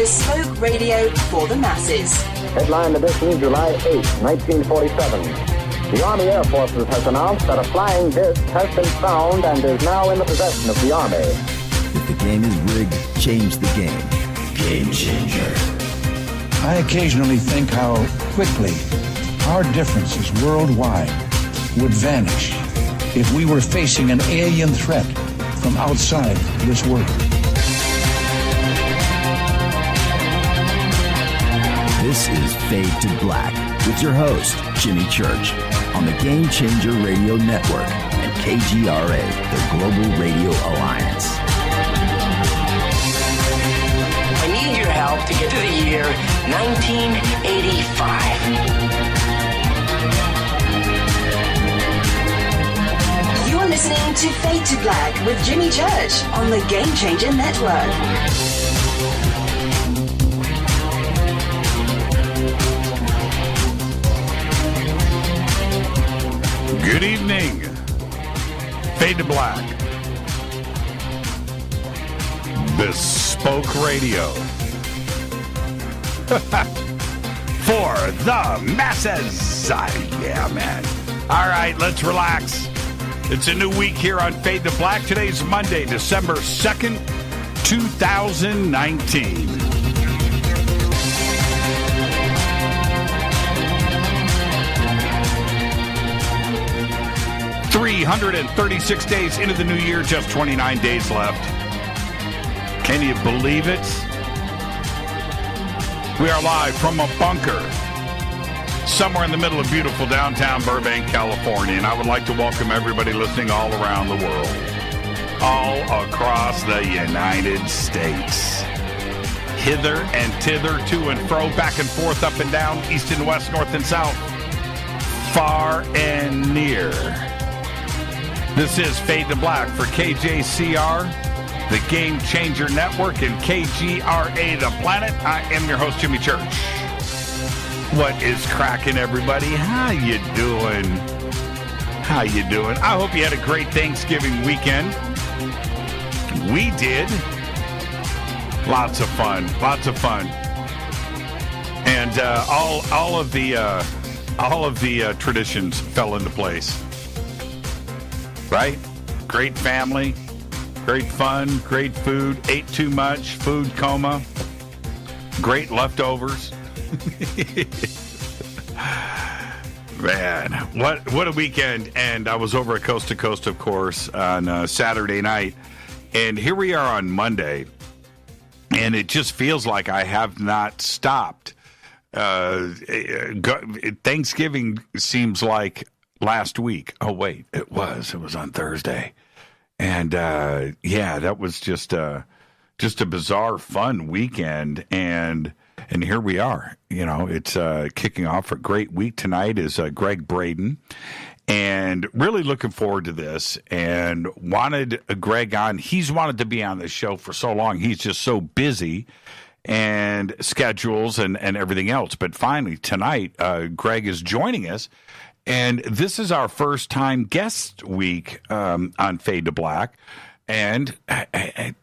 bespoke radio for the masses. Headline edition, July 8, 1947. The Army Air Forces has announced that a flying disc has been found and is now in the possession of the Army. If the game is rigged, change the game. Game changer. I occasionally think how quickly our differences worldwide would vanish if we were facing an alien threat from outside this world. This is Fade to Black with your host, Jimmy Church, on the Game Changer Radio Network and KGRA, the Global Radio Alliance. I need your help to get to the year 1985. You're listening to Fade to Black with Jimmy Church on the Game Changer Network. Good evening. Fade to Black. Bespoke radio. For the masses. Yeah, man. All right, let's relax. It's a new week here on Fade to Black. Today's Monday, December 2nd, 2019. 336 days into the new year, just 29 days left. Can you believe it? We are live from a bunker somewhere in the middle of beautiful downtown Burbank, California, and I would like to welcome everybody listening all around the world, all across the United States, hither and thither, to and fro, back and forth, up and down, east and west, north and south, far and near. This is Fade to Black for KJCR, the Game Changer Network, and KGRA, the planet. I am your host, Jimmy Church. What is cracking, everybody? How you doing? How you doing? I hope you had a great Thanksgiving weekend. We did. Lots of fun. Lots of fun. And all of the traditions fell into place. Right? Great family, great fun, great food, ate too much, food coma, great leftovers. Man, what a weekend. And I was over at Coast to Coast, of course, on Saturday night. And here we are on Monday. And it just feels like I have not stopped. Thanksgiving seems like last week. Oh, wait, it was on Thursday. And yeah, that was just a bizarre, fun weekend. And here we are. You know, it's kicking off a great week. Tonight is Gregg Braden. And really looking forward to this, and wanted Gregg on. He's wanted to be on this show for so long. He's just so busy and schedules and everything else. But finally, tonight, Gregg is joining us. And this is our first time guest week on Fade to Black. And I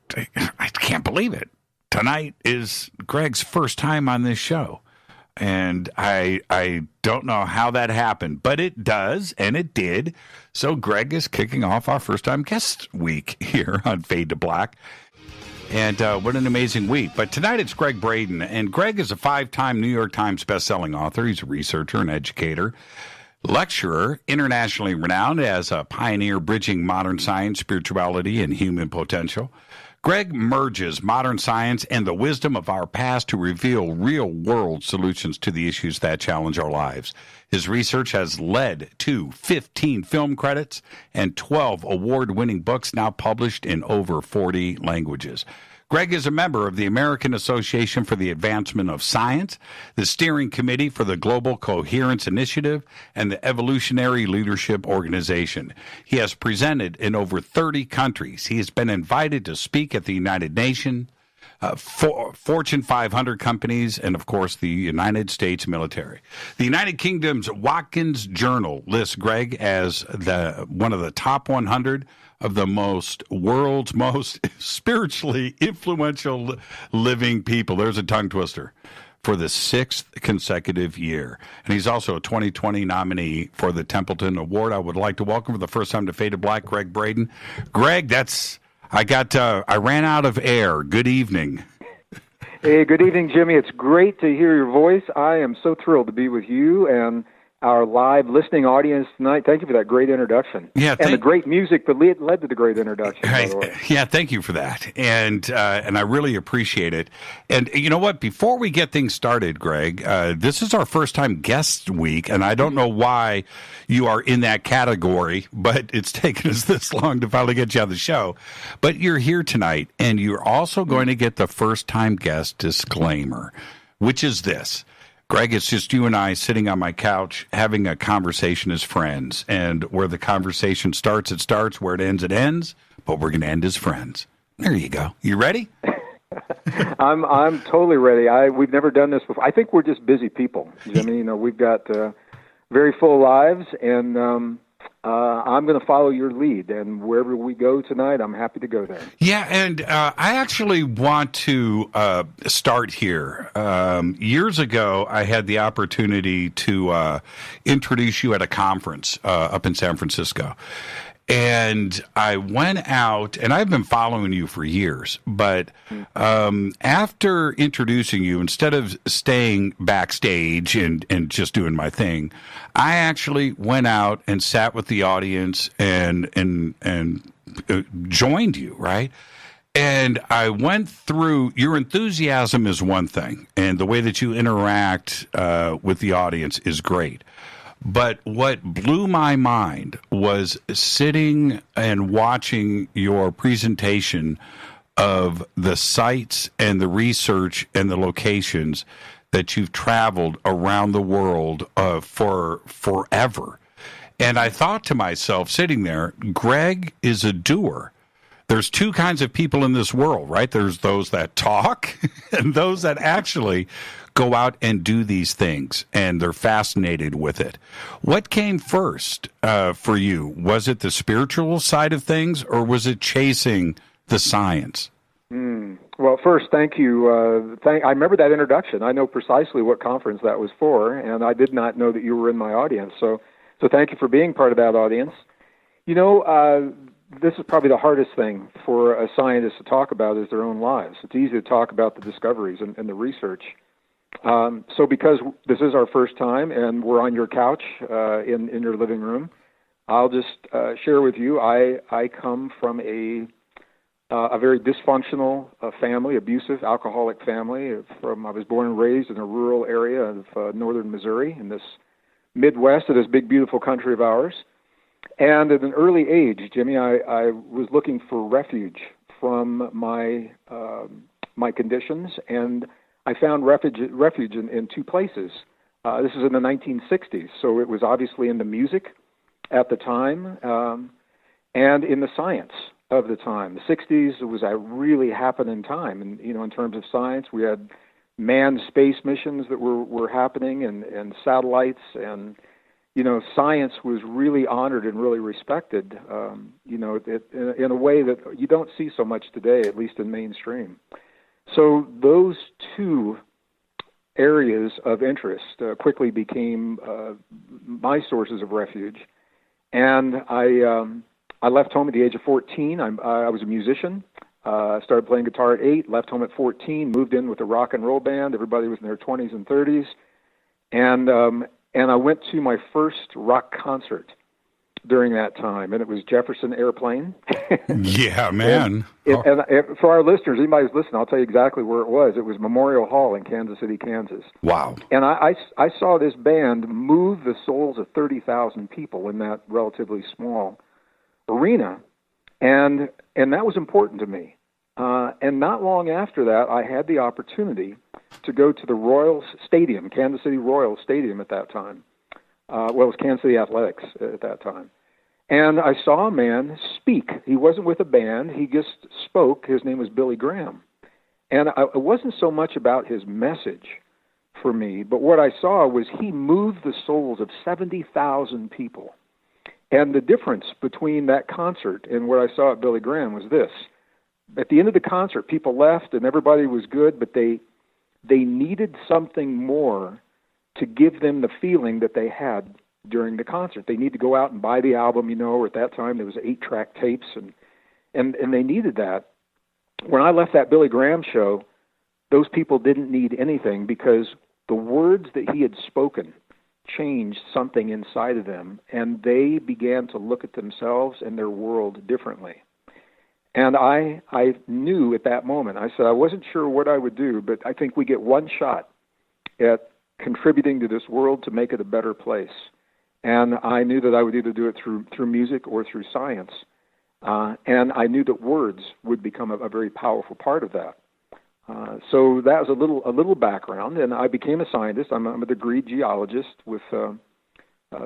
can't believe it. Tonight is Gregg's first time on this show. And I don't know how that happened, but it does, and it did. So Gregg is kicking off our first time guest week here on Fade to Black. And what an amazing week. But tonight it's Gregg Braden. And Gregg is a 5-time New York Times bestselling author. He's a researcher and educator, lecturer, internationally renowned as a pioneer bridging modern science, spirituality, and human potential. Gregg merges modern science and the wisdom of our past to reveal real-world solutions to the issues that challenge our lives. His research has led to 15 film credits and 12 award-winning books now published in over 40 languages. Gregg is a member of the American Association for the Advancement of Science, the Steering Committee for the Global Coherence Initiative, and the Evolutionary Leadership Organization. He has presented in over 30 countries. He has been invited to speak at the United Nations, Fortune 500 companies, and, of course, the United States military. The United Kingdom's Watkins Journal lists Gregg as one of the top 100 of the world's most spiritually influential living people. There's a tongue twister. For the 6th consecutive year. And he's also a 2020 nominee for the Templeton Award. I would like to welcome for the first time to Fade to Black, Gregg Braden. Greg, I ran out of air. Good evening. Hey, good evening, Jimmy. It's great to hear your voice. I am so thrilled to be with you and our live listening audience tonight. Thank you for that great introduction. Yeah, and the great music that led to the great introduction, by the way. Yeah, thank you for that. And I really appreciate it. And you know what? Before we get things started, Greg, this is our first time guest week, and I don't know why you are in that category, but it's taken us this long to finally get you on the show. But you're here tonight, and you're also going to get the first time guest disclaimer, which is this. Greg, it's just you and I sitting on my couch having a conversation as friends. And where the conversation starts, it starts. Where it ends, but we're going to end as friends. There you go. You ready? I'm totally ready. We've never done this before. I think we're just busy people, Jimmy. You know, we've got very full lives, and I'm going to follow your lead. And wherever we go tonight, I'm happy to go there. Yeah, and I actually want to start here. Years ago, I had the opportunity to introduce you at a conference up in San Francisco. And I went out, and I've been following you for years, but after introducing you, instead of staying backstage and just doing my thing, I actually went out and sat with the audience and joined you, right? And I went through, your enthusiasm is one thing, and the way that you interact with the audience is great. But what blew my mind was sitting and watching your presentation of the sites and the research and the locations that you've traveled around the world for forever. And I thought to myself, sitting there, Greg is a doer. There's two kinds of people in this world, right? There's those that talk and those that actually go out and do these things, and they're fascinated with it. What came first for you? Was it the spiritual side of things, or was it chasing the science? Well, first, thank you. I remember that introduction. I know precisely what conference that was for, and I did not know that you were in my audience. So thank you for being part of that audience. You know, this is probably the hardest thing for a scientist to talk about is their own lives. It's easy to talk about the discoveries and the research. So because this is our first time and we're on your couch in your living room, I'll just share with you, I come from a very dysfunctional family, abusive, alcoholic family. I was born and raised in a rural area of northern Missouri in this Midwest of this big, beautiful country of ours. And at an early age, Jimmy, I was looking for refuge from my conditions, and I found refuge in two places. This is in the 1960s, so it was obviously in the music at the time and in the science of the time. The 60s was a really happening time, and in terms of science, we had manned space missions that were happening, and satellites, and science was really honored and really respected. In a way that you don't see so much today, at least in mainstream. So those two areas of interest quickly became my sources of refuge, and I left home at the age of 14. I was a musician. Started playing guitar at 8. Left home at 14. Moved in with a rock and roll band. Everybody was in their 20s and 30s, and I went to my first rock concert during that time, and it was Jefferson Airplane. Yeah, man. And for our listeners, anybody who's listening, I'll tell you exactly where it was. It was Memorial Hall in Kansas City, Kansas. Wow. And I saw this band move the souls of 30,000 people in that relatively small arena, and that was important to me. And not long after that, I had the opportunity to go to the Royals Stadium, Kansas City Royals Stadium at that time. It was Kansas City Athletics at that time. And I saw a man speak. He wasn't with a band. He just spoke. His name was Billy Graham. And it wasn't so much about his message for me, but what I saw was he moved the souls of 70,000 people And the difference between that concert and what I saw at Billy Graham was this. At the end of the concert, people left and everybody was good, but they needed something more to give them the feeling that they had during the concert. They need to go out and buy the album, or at that time there was 8-track tapes, and they needed that. When I left that Billy Graham show, those people didn't need anything because the words that he had spoken changed something inside of them, and they began to look at themselves and their world differently. And I knew at that moment, I said I wasn't sure what I would do, but I think we get one shot at contributing to this world to make it a better place. And I knew that I would either do it through music or through science. And I knew that words would become a very powerful part of that. So that was a little background, and I became a scientist. I'm a degreed geologist with a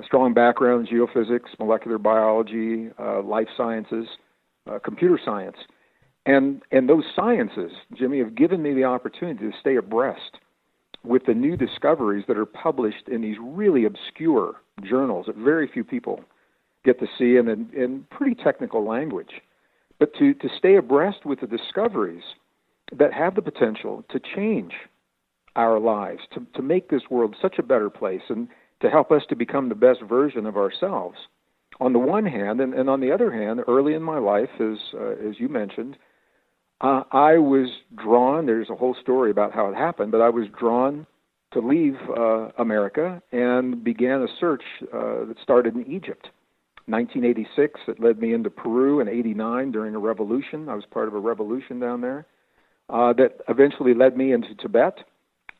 strong background in geophysics, molecular biology, life sciences, computer science. And those sciences, Jimmy, have given me the opportunity to stay abreast with the new discoveries that are published in these really obscure journals that very few people get to see in pretty technical language. But to stay abreast with the discoveries that have the potential to change our lives, to make this world such a better place, and to help us to become the best version of ourselves, on the one hand, and on the other hand, early in my life, as you mentioned, I was drawn, there's a whole story about how it happened, but I was drawn to leave America and began a search that started in Egypt. 1986, it led me into Peru in 89 during a revolution. I was part of a revolution down there that eventually led me into Tibet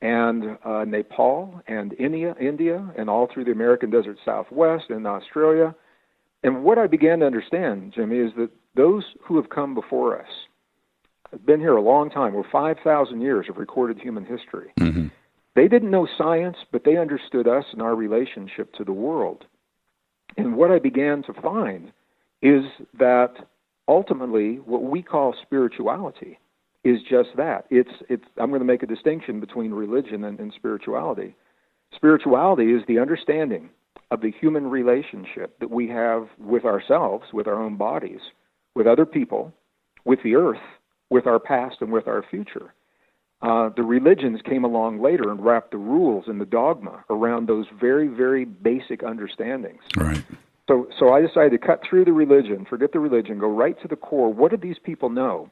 and Nepal and India, and all through the American Desert Southwest and Australia. And what I began to understand, Jimmy, is that those who have come before us have been here a long time. We're 5,000 years of recorded human history. Mm-hmm. They didn't know science, but they understood us and our relationship to the world. And what I began to find is that ultimately what we call spirituality is just that. I'm going to make a distinction between religion and spirituality. Spirituality is the understanding of the human relationship that we have with ourselves, with our own bodies, with other people, with the earth, with our past, and with our future. The religions came along later and wrapped the rules and the dogma around those very, very basic understandings. Right. So I decided to cut through the religion, forget the religion, go right to the core. What did these people know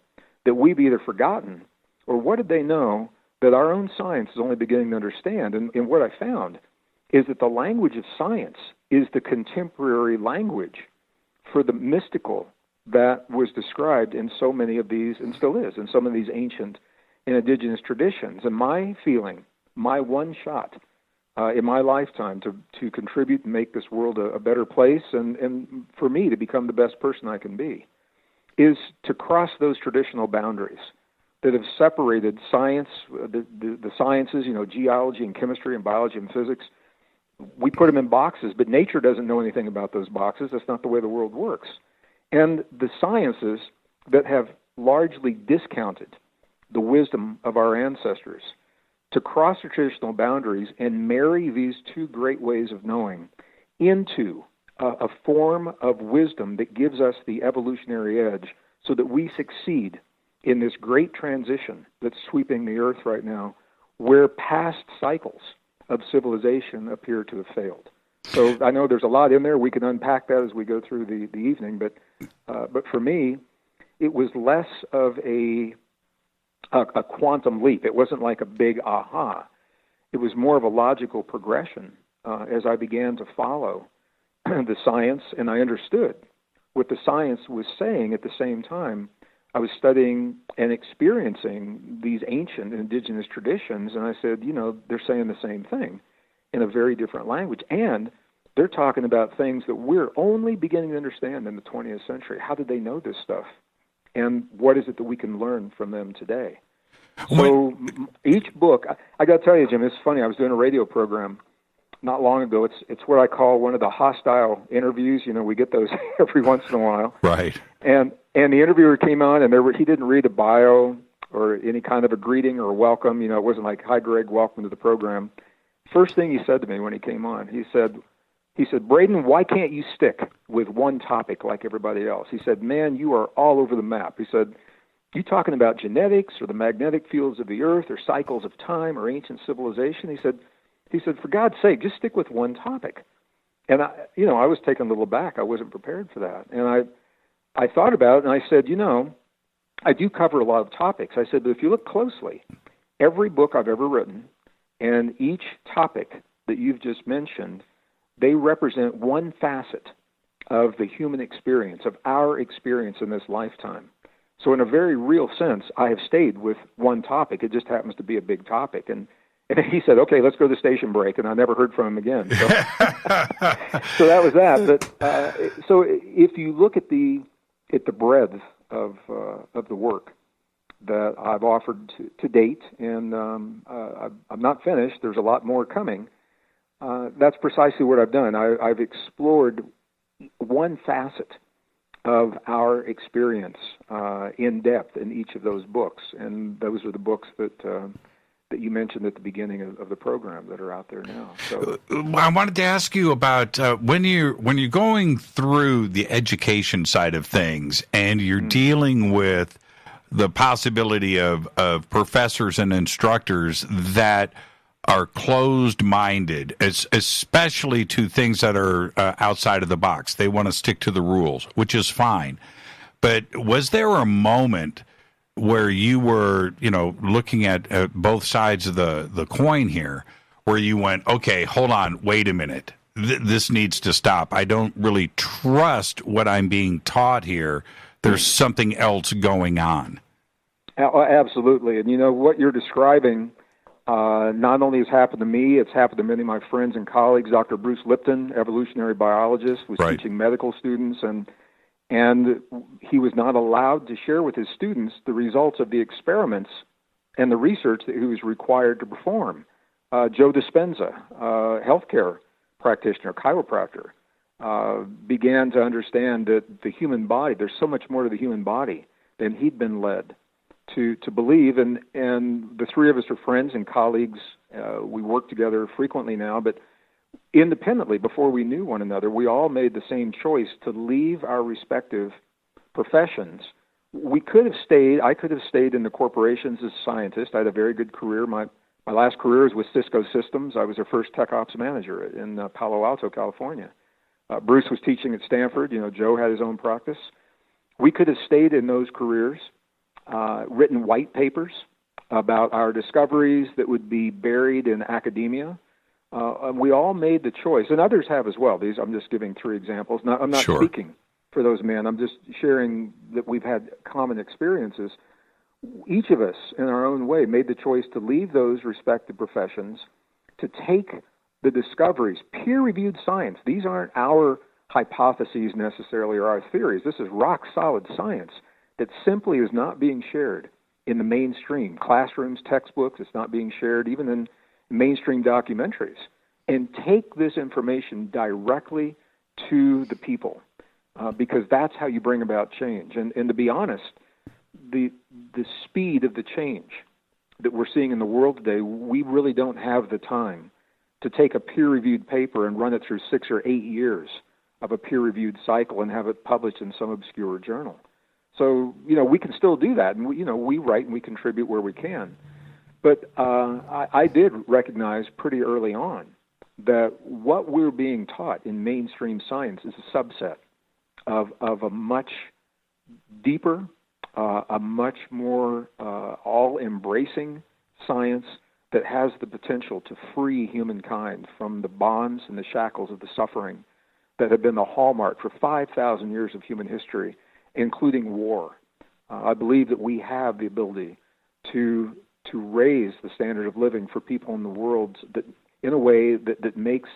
that we've either forgotten, or what did they know that our own science is only beginning to understand? And what I found is that the language of science is the contemporary language for the mystical that was described in so many of these, and still is, in some of these ancient and indigenous traditions. And my feeling, my one shot in my lifetime to contribute and make this world a better place, and for me to become the best person I can be, is to cross those traditional boundaries that have separated science, the sciences, geology and chemistry and biology and physics. We put them in boxes, but nature doesn't know anything about those boxes. That's not the way the world works. And the sciences that have largely discounted the wisdom of our ancestors, to cross the traditional boundaries and marry these two great ways of knowing into a form of wisdom that gives us the evolutionary edge so that we succeed in this great transition that's sweeping the earth right now, where past cycles of civilization appear to have failed. So I know there's a lot in there. We can unpack that as we go through the evening, but for me, it was less of a quantum leap. It wasn't like a big aha. It was more of a logical progression as I began to follow the science, and I understood what the science was saying. At the same time, I was studying and experiencing these ancient indigenous traditions, and I said, they're saying the same thing in a very different language, and they're talking about things that we're only beginning to understand in the 20th century. How did they know this stuff? And what is it that we can learn from them today? So each book, I got to tell you, Jim, it's funny. I was doing a radio program not long ago. It's what I call one of the hostile interviews. We get those every once in a while. Right. And the interviewer came on, and he didn't read a bio or any kind of a greeting or a welcome. It wasn't like, "Hi, Greg, welcome to the program." First thing he said to me when he came on, he said, he said, Braden, why can't you stick with one topic like everybody else? He said, man, you are all over the map. He said, you talking about genetics or the magnetic fields of the earth or cycles of time or ancient civilization? He said, for God's sake, just stick with one topic. And I was taken a little aback. I wasn't prepared for that. And I thought about it, and I said, I do cover a lot of topics. I said, but if you look closely, every book I've ever written and each topic that you've just mentioned, they represent one facet of the human experience, of our experience in this lifetime. So in a very real sense, I have stayed with one topic. It just happens to be a big topic. And he said, okay, let's go to station break. And I never heard from him again. So, so that was that. But so if you look at the breadth of the work that I've offered to date, and I'm not finished, there's a lot more coming, that's precisely what I've done. I've explored one facet of our experience in depth in each of those books, and those are the books that you mentioned at the beginning of the program that are out there now. So I wanted to ask you about when you're going through the education side of things, and you're dealing with the possibility of professors and instructors that are closed-minded, especially to things that are outside of the box. They want to stick to the rules, which is fine. But was there a moment where you were, looking at both sides of the coin here, where you went, okay, hold on, wait a minute, this needs to stop. I don't really trust what I'm being taught here. There's something else going on. Absolutely. And what you're describing not only has happened to me, it's happened to many of my friends and colleagues. Dr. Bruce Lipton, evolutionary biologist, was teaching medical students, and he was not allowed to share with his students the results of the experiments and the research that he was required to perform. Joe Dispenza, healthcare practitioner, chiropractor, began to understand that the human body, there's so much more to the human body than he'd been led to believe. And the three of us are friends and colleagues. We work together frequently now, but independently, before we knew one another, we all made the same choice to leave our respective professions. I could have stayed in the corporations as a scientist. I had a very good career. My last career was with Cisco Systems. I was their first tech ops manager in Palo Alto, California. Bruce was teaching at Stanford. Joe had his own practice. We could have stayed in those careers, written white papers about our discoveries that would be buried in academia. And we all made the choice, and others have as well. I'm just giving three examples. I'm not speaking for those men. I'm just sharing that we've had common experiences. Each of us, in our own way, made the choice to leave those respective professions, to take the discoveries, peer-reviewed science. These aren't our hypotheses necessarily or our theories. This is rock-solid science that simply is not being shared in the mainstream classrooms, textbooks. It's not being shared even in mainstream documentaries, and take this information directly to the people, because that's how you bring about change. And to be honest, the speed of the change that we're seeing in the world today, we really don't have the time to take a peer-reviewed paper and run it through 6 or 8 years of a peer-reviewed cycle and have it published in some obscure journal. So, we can still do that, and we write and we contribute where we can. But I did recognize pretty early on that what we're being taught in mainstream science is a subset of a much deeper, a much more all-embracing science that has the potential to free humankind from the bonds and the shackles of the suffering that have been the hallmark for 5,000 years of human history, including war. I believe that we have the ability to raise the standard of living for people in the world that, in a way that makes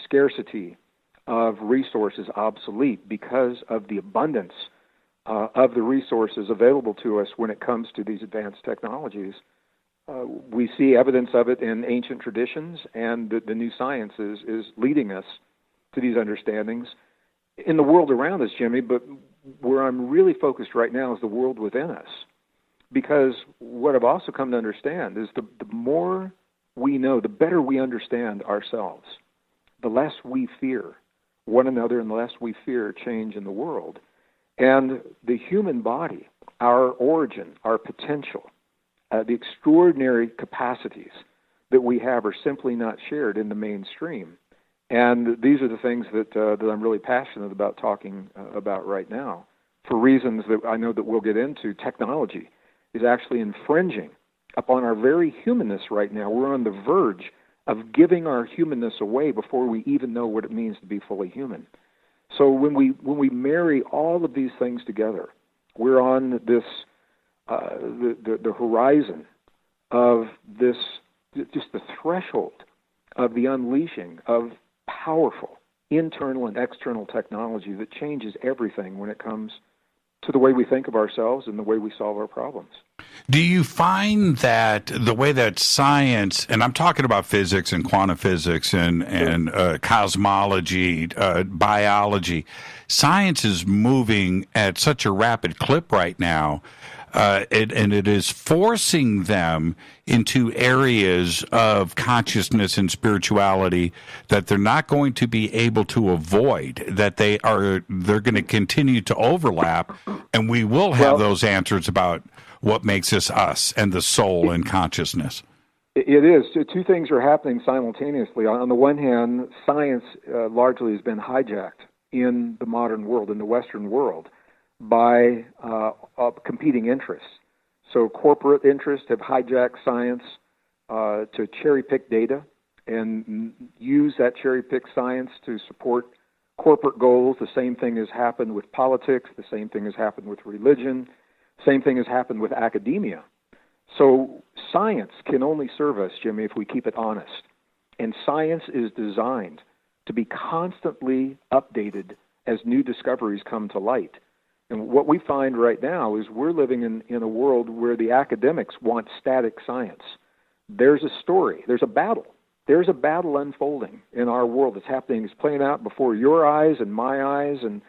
scarcity of resources obsolete because of the abundance of the resources available to us when it comes to these advanced technologies. We see evidence of it in ancient traditions, and the new science is leading us to these understandings in the world around us, Jimmy, but where I'm really focused right now is the world within us. Because what I've also come to understand is the more we know, the better we understand ourselves, the less we fear, one another unless we fear change in the world. And the human body, our origin, our potential, the extraordinary capacities that we have are simply not shared in the mainstream. And these are the things that I'm really passionate about talking about right now. For reasons that I know that we'll get into, technology is actually infringing upon our very humanness right now. We're on the verge of giving our humanness away before we even know what it means to be fully human. So when we marry all of these things together, we're on this the horizon of this, just the threshold of the unleashing of powerful internal and external technology that changes everything when it comes to the way we think of ourselves and the way we solve our problems. Do you find that the way that science, and I'm talking about physics and quantum physics and cosmology, biology, science is moving at such a rapid clip right now, and it is forcing them into areas of consciousness and spirituality that they're not going to be able to avoid, that they're going to continue to overlap, and we will have those answers about what makes us and the soul and consciousness. It is. Two things are happening simultaneously. On the one hand, science largely has been hijacked in the modern world, in the Western world, by competing interests. So corporate interests have hijacked science to cherry-pick data and use that cherry-pick science to support corporate goals. The same thing has happened with politics. The same thing has happened with religion. Same thing has happened with academia. So science can only serve us, Jimmy, if we keep it honest. And science is designed to be constantly updated as new discoveries come to light. And what we find right now is we're living in a world where the academics want static science. There's a story. There's a battle. There's a battle unfolding in our world. It's happening. It's playing out before your eyes and my eyes and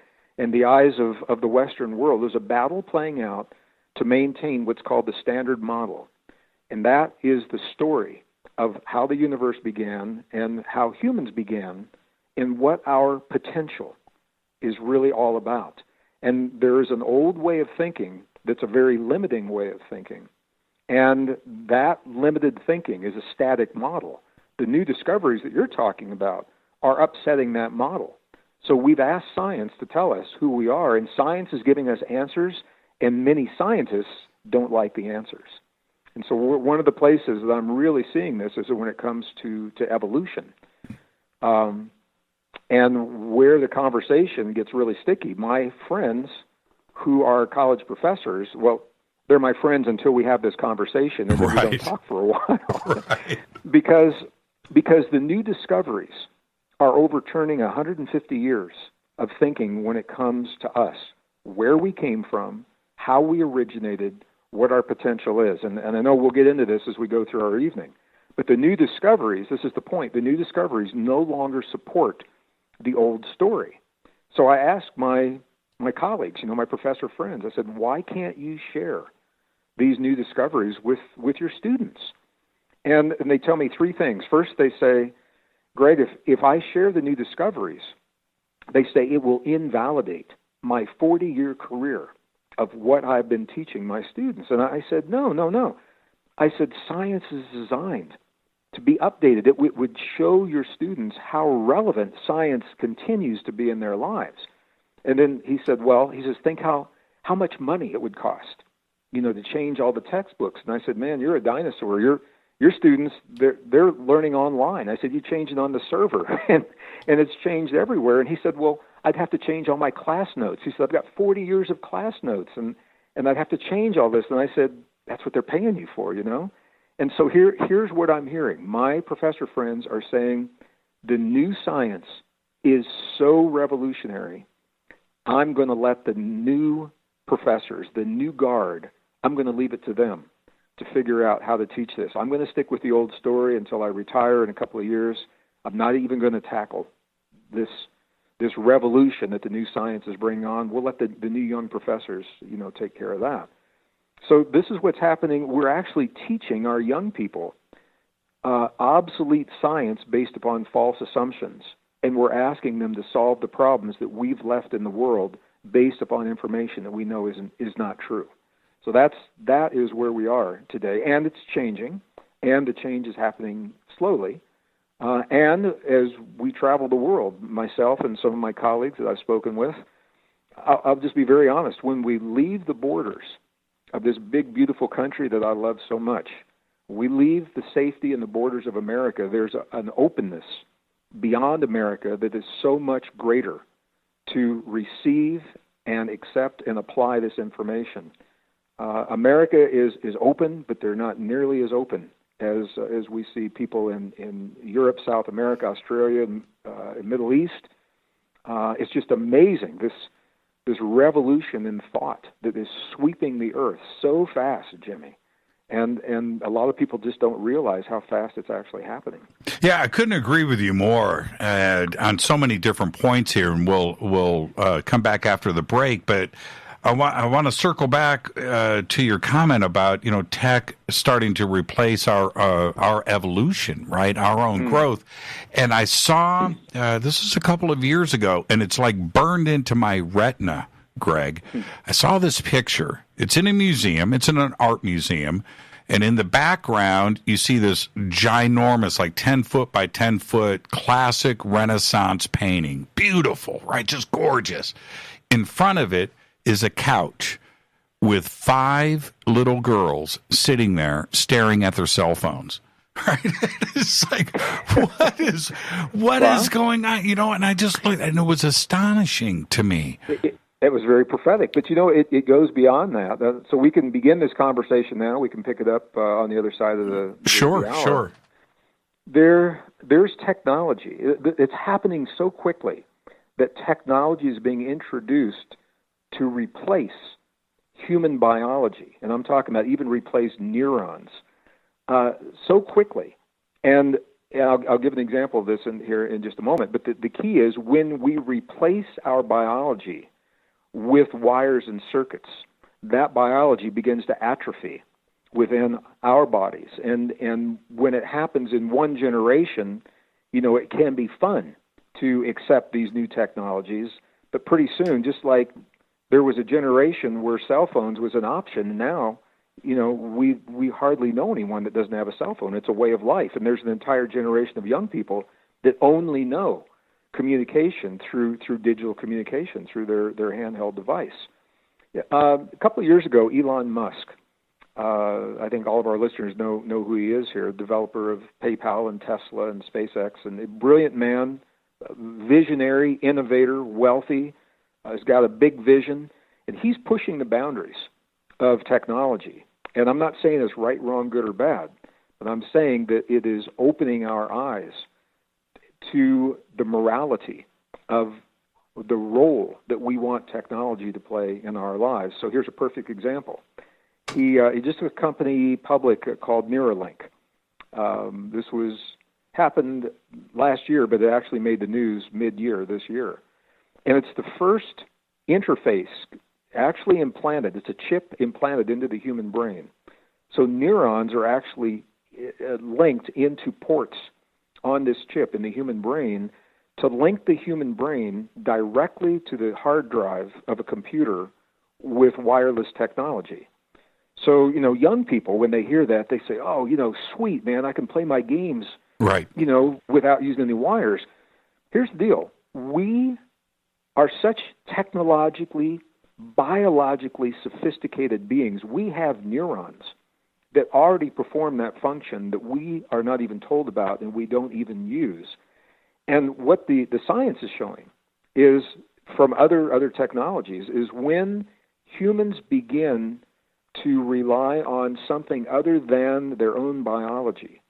the eyes of the Western world. There's a battle playing out to maintain what's called the standard model. And that is the story of how the universe began and how humans began and what our potential is really all about. And there is an old way of thinking that's a very limiting way of thinking. And that limited thinking is a static model. The new discoveries that you're talking about are upsetting that model. So we've asked science to tell us who we are, and science is giving us answers, and many scientists don't like the answers. And so one of the places that I'm really seeing this is when it comes to evolution. And where the conversation gets really sticky, my friends who are college professors, well, they're my friends until we have this conversation, and then we don't talk for a while. Because the new discoveries are overturning 150 years of thinking when it comes to us, where we came from, how we originated, what our potential is. And I know we'll get into this as we go through our evening. But the new discoveries, this is the point, the new discoveries no longer support the old story. So I asked my colleagues, my professor friends, I said, why can't you share these new discoveries with your students? And they tell me three things. First, they say, Greg, if I share the new discoveries, they say it will invalidate my 40-year career of what I've been teaching my students. And I said, no. I said, science is designed to be updated. It would show your students how relevant science continues to be in their lives. And then he said, think how much money it would cost, to change all the textbooks. And I said, man, you're a dinosaur. Your students, they're learning online. I said, you change it on the server, and it's changed everywhere. And he said, well, I'd have to change all my class notes. He said, I've got 40 years of class notes, and I'd have to change all this. And I said, that's what they're paying you for, And so here's what I'm hearing. My professor friends are saying the new science is so revolutionary, I'm going to let the new professors, the new guard, I'm going to leave it to them to figure out how to teach this. I'm going to stick with the old story until I retire in a couple of years. I'm not even going to tackle this revolution that the new science is bringing on. We'll let the new young professors, take care of that. So this is what's happening. We're actually teaching our young people obsolete science based upon false assumptions and we're asking them to solve the problems that we've left in the world based upon information that we know is not true. So that is where we are today, and it's changing, and the change is happening slowly. And as we travel the world, myself and some of my colleagues that I've spoken with, I'll just be very honest. When we leave the borders of this big, beautiful country that I love so much, we leave the safety and the borders of America, there's an openness beyond America that is so much greater to receive and accept and apply this information. America is open, but they're not nearly as open as we see people in Europe, South America, Australia, and Middle East. It's just amazing, this revolution in thought that is sweeping the earth so fast, Jimmy. And a lot of people just don't realize how fast it's actually happening. Yeah, I couldn't agree with you more on so many different points here, and we'll come back after the break. But I want to circle back to your comment about tech starting to replace our evolution, right? Our own growth. And I saw this is a couple of years ago, and it's like burned into my retina, Greg. I saw this picture. It's in a museum. It's in an art museum. And in the background, you see this ginormous, like 10-foot by 10-foot classic Renaissance painting. Beautiful, right? Just gorgeous. In front of it is a couch with 5 little girls sitting there staring at their cell phones. Right? It's like, what is going on? And I just looked, and it was astonishing to me. It was very prophetic, but it goes beyond that. So we can begin this conversation now. We can pick it up on the other side of the hour. Sure. There's technology. It's happening so quickly that technology is being introduced to replace human biology, and I'm talking about even replace neurons so quickly. And I'll give an example of this here in just a moment. But the key is when we replace our biology with wires and circuits, that biology begins to atrophy within our bodies. And when it happens in one generation, it can be fun to accept these new technologies. But pretty soon, just like there was a generation where cell phones was an option, now, we hardly know anyone that doesn't have a cell phone. It's a way of life. And there's an entire generation of young people that only know communication through digital communication, through their handheld device. A couple of years ago, Elon Musk, I think all of our listeners know who he is here, developer of PayPal and Tesla and SpaceX, and a brilliant man, visionary, innovator, wealthy, has got a big vision, and he's pushing the boundaries of technology. And I'm not saying it's right, wrong, good, or bad, but I'm saying that it is opening our eyes to the morality of the role that we want technology to play in our lives. So here's a perfect example. He just took a company public called Neuralink. This happened last year, but it actually made the news mid-year this year. And it's the first interface actually implanted. It's a chip implanted into the human brain. So neurons are actually linked into ports on this chip in the human brain to link the human brain directly to the hard drive of a computer with wireless technology. So, young people, when they hear that, they say, oh, sweet, man, I can play my games, right, without using any wires. Here's the deal. We are such technologically, biologically sophisticated beings. We have neurons that already perform that function that we are not even told about and we don't even use. And what the science is showing is, from other technologies, is when humans begin to rely on something other than their own biology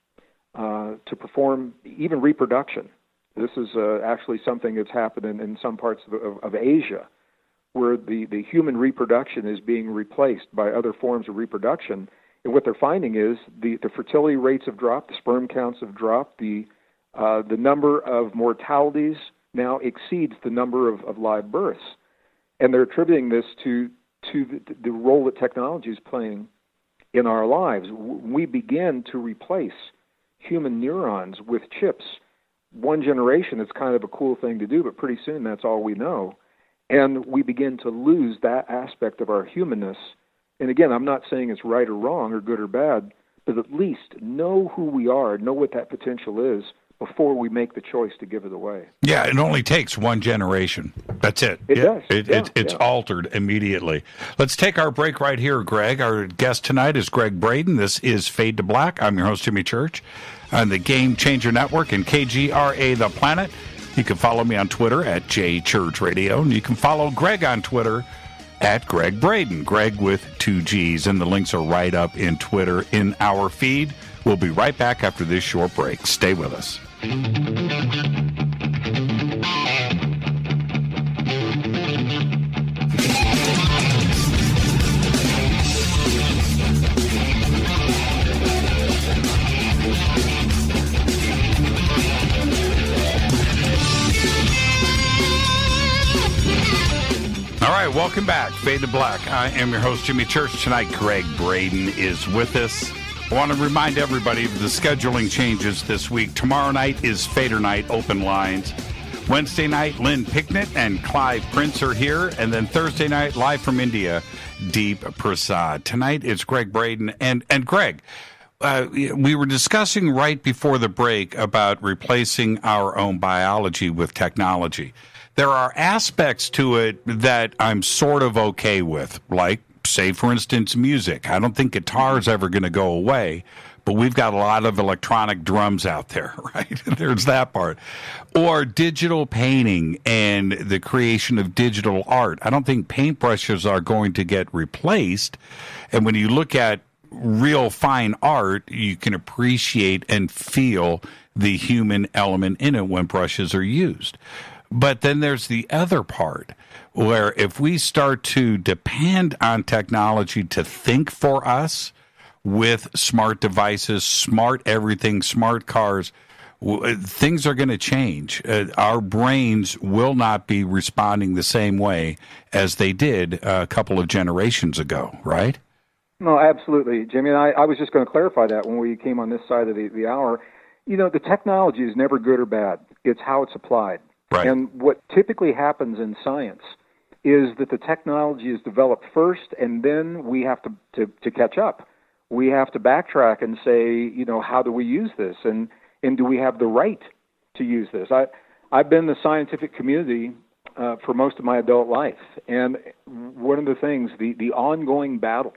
to perform even reproduction. This is actually something that's happened in some parts of Asia, where the human reproduction is being replaced by other forms of reproduction. And what they're finding is the fertility rates have dropped, the sperm counts have dropped, the number of mortalities now exceeds the number of live births. And they're attributing this to the role that technology is playing in our lives. We begin to replace human neurons with chips one generation, it's kind of a cool thing to do, but pretty soon that's all we know. And we begin to lose that aspect of our humanness. And again, I'm not saying it's right or wrong or good or bad, but at least know who we are, know what that potential is before we make the choice to give it away. Yeah, it only takes one generation. That's it. It does. It's altered immediately. Let's take our break right here, Greg. Our guest tonight is Gregg Braden. This is Fade to Black. I'm your host, Jimmy Church, on the Game Changer Network and KGRA The Planet. You can follow me on Twitter at JChurchRadio, and you can follow Greg on Twitter at Gregg Braden, Greg with 2 G's, and the links are right up in Twitter in our feed. We'll be right back after this short break. Stay with us. All right, welcome back. Fade to Black. I am your host, Jimmy Church. Tonight, Gregg Braden is with us. I want to remind everybody of the scheduling changes this week. Tomorrow night is Fader Night, open lines. Wednesday night, Lynn Picknett and Clive Prince are here. And then Thursday night, live from India, Deep Prasad. Tonight, it's Gregg Braden. And Greg, we were discussing right before the break about replacing our own biology with technology. There are aspects to it that I'm sort of okay with, like, say, for instance, music. I don't think guitar is ever going to go away, but we've got a lot of electronic drums out there, right? There's that part. Or digital painting and the creation of digital art. I don't think paintbrushes are going to get replaced. And when you look at real fine art, you can appreciate and feel the human element in it when brushes are used. But then there's the other part where if we start to depend on technology to think for us with smart devices, smart everything, smart cars, things are going to change. Our brains will not be responding the same way as they did a couple of generations ago, right? No, absolutely, Jimmy. And I was just going to clarify that when we came on this side of the hour. You know, the technology is never good or bad. It's how it's applied. Right. And what typically happens in science is that the technology is developed first, and then we have to catch up. We have to backtrack and say, you know, how do we use this, and do we have the right to use this? I've been in the scientific community for most of my adult life, and one of the things, the ongoing battle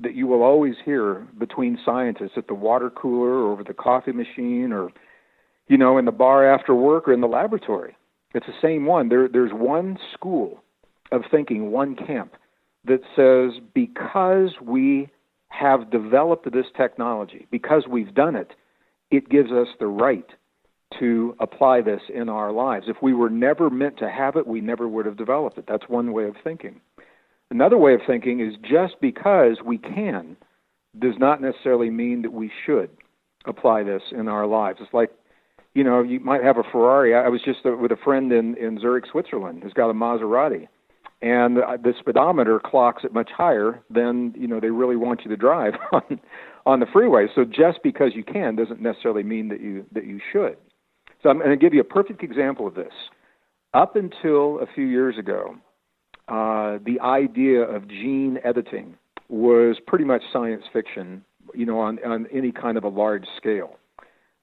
that you will always hear between scientists at the water cooler or over the coffee machine or, you know, in the bar after work or in the laboratory, it's the same one. There's one school of thinking, one camp, that says because we have developed this technology, because we've done it, it gives us the right to apply this in our lives. If we were never meant to have it, we never would have developed it. That's one way of thinking. Another way of thinking is just because we can does not necessarily mean that we should apply this in our lives. It's like, you know, you might have a Ferrari. I was just with a friend in Zurich, Switzerland, who's got a Maserati, and the speedometer clocks it much higher than, you know, they really want you to drive on the freeway. So just because you can doesn't necessarily mean that you should. So I'm going to give you a perfect example of this. Up until a few years ago, the idea of gene editing was pretty much science fiction, you know, on any kind of a large scale.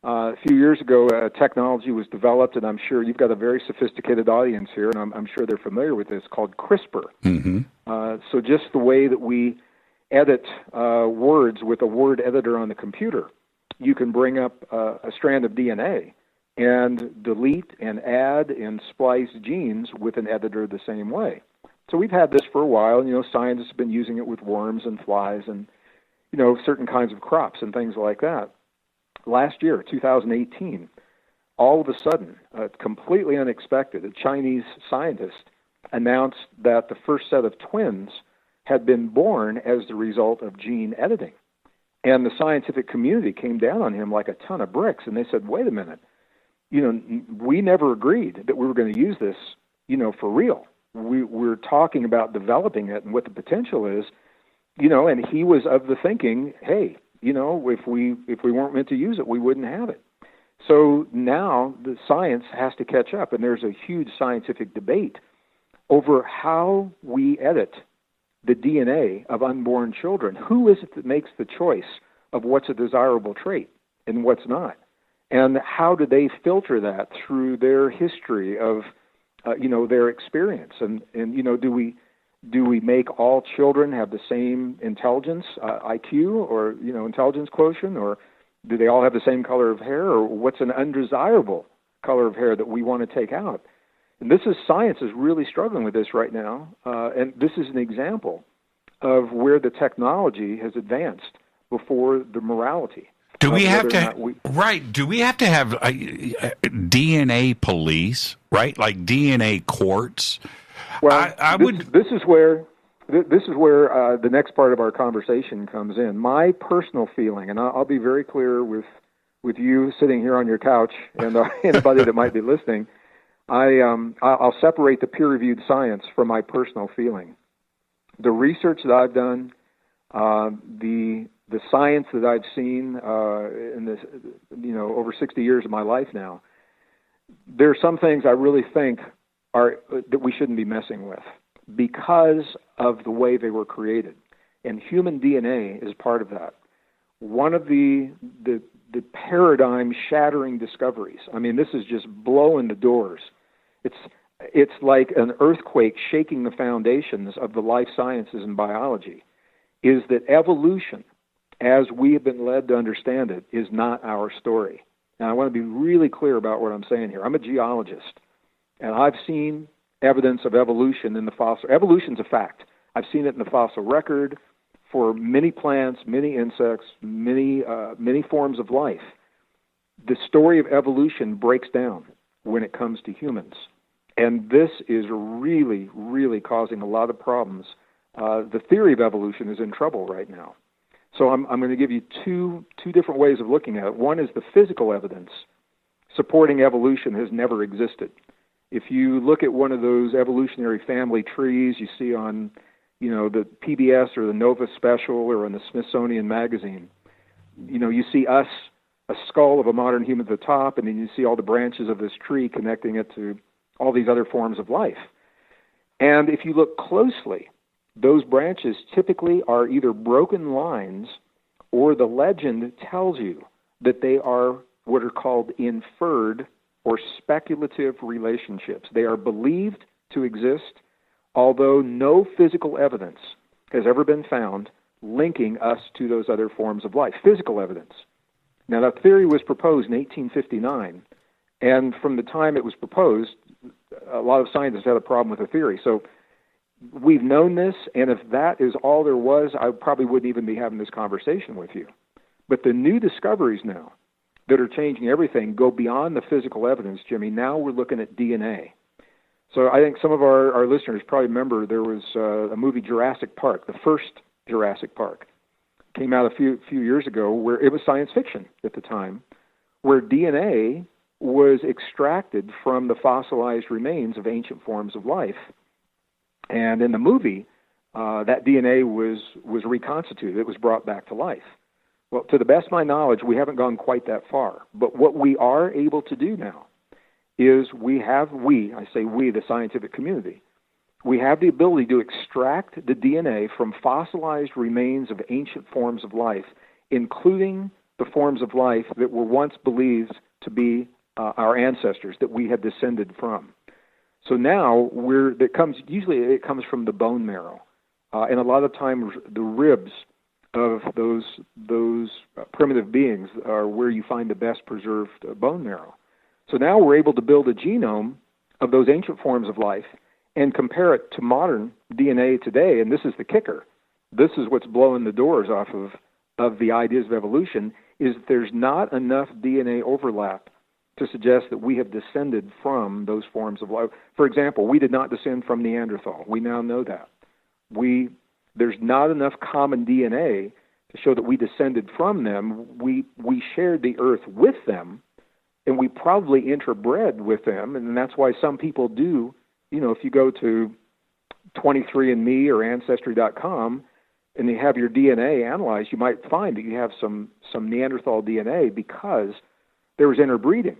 A few years ago, technology was developed, and I'm sure you've got a very sophisticated audience here, and I'm sure they're familiar with this, called CRISPR. Mm-hmm. So just the way that we edit words with a word editor on the computer, you can bring up a strand of DNA and delete and add and splice genes with an editor the same way. So we've had this for a while, and, you know, scientists have been using it with worms and flies and, you know, certain kinds of crops and things like that. Last year, 2018, all of a sudden, completely unexpected, a Chinese scientist announced that the first set of twins had been born as the result of gene editing. And the scientific community came down on him like a ton of bricks, and they said, wait a minute, you know, we never agreed that we were going to use this, you know, for real. We're talking about developing it and what the potential is, you know, and he was of the thinking, hey, you know, if we weren't meant to use it, we wouldn't have it. So now the science has to catch up, and there's a huge scientific debate over how we edit the DNA of unborn children. Who is it that makes the choice of what's a desirable trait and what's not? And how do they filter that through their history of, their experience? And do we make all children have the same intelligence, IQ, or, intelligence quotient, or do they all have the same color of hair, or what's an undesirable color of hair that we want to take out? And science is really struggling with this right now, and this is an example of where the technology has advanced before the morality. Do we have to Do we have to have DNA police, right? Like DNA courts? Well, This is where the next part of our conversation comes in. My personal feeling, and I'll be very clear with you sitting here on your couch and anybody that might be listening. I'll separate the peer-reviewed science from my personal feeling. The research that I've done, the science that I've seen in this, over 60 years of my life now, there are some things I really think that we shouldn't be messing with because of the way they were created, and human DNA is part of that. One of the paradigm-shattering discoveries. I mean, this is just blowing the doors. It's like an earthquake shaking the foundations of the life sciences and biology, is that evolution, as we have been led to understand it, is not our story. Now, I want to be really clear about what I'm saying here. I'm a geologist, and I've seen evidence of evolution in the fossil. Evolution's a fact. I've seen it in the fossil record for many plants, many insects, many forms of life. The story of evolution breaks down when it comes to humans. And this is really, really causing a lot of problems. The theory of evolution is in trouble right now. So I'm going to give you two different ways of looking at it. One is the physical evidence supporting evolution has never existed. If you look at one of those evolutionary family trees you see on, the PBS or the Nova Special or in the Smithsonian Magazine, you see a skull of a modern human at the top, and then you see all the branches of this tree connecting it to all these other forms of life. And if you look closely, those branches typically are either broken lines or the legend tells you that they are what are called inferred or speculative relationships. They are believed to exist, although no physical evidence has ever been found linking us to those other forms of life. Physical evidence. Now, that theory was proposed in 1859, and from the time it was proposed, a lot of scientists had a problem with the theory. So we've known this, and if that is all there was, I probably wouldn't even be having this conversation with you. But the new discoveries now that are changing everything go beyond the physical evidence, Jimmy. Now we're looking at DNA. So I think some of our listeners probably remember there was a movie, Jurassic Park, the first Jurassic Park. Came out a few years ago, where it was science fiction at the time, where DNA was extracted from the fossilized remains of ancient forms of life. And in the movie, that DNA was reconstituted. It was brought back to life. Well, to the best of my knowledge, we haven't gone quite that far. But what we are able to do now is I say we, the scientific community, we have the ability to extract the DNA from fossilized remains of ancient forms of life, including the forms of life that were once believed to be our ancestors, that we have descended from. So now it comes from the bone marrow, and a lot of times the ribs of those primitive beings are where you find the best preserved bone marrow. So now we're able to build a genome of those ancient forms of life and compare it to modern DNA today. And this is the kicker. This is what's blowing the doors off of the ideas of evolution, is that there's not enough DNA overlap to suggest that we have descended from those forms of life. For example, we did not descend from Neanderthal. We now know that. There's not enough common DNA to show that we descended from them. We shared the earth with them, and we probably interbred with them, and that's why some people do, if you go to 23andMe or Ancestry.com and you have your DNA analyzed, you might find that you have some Neanderthal DNA because there was interbreeding.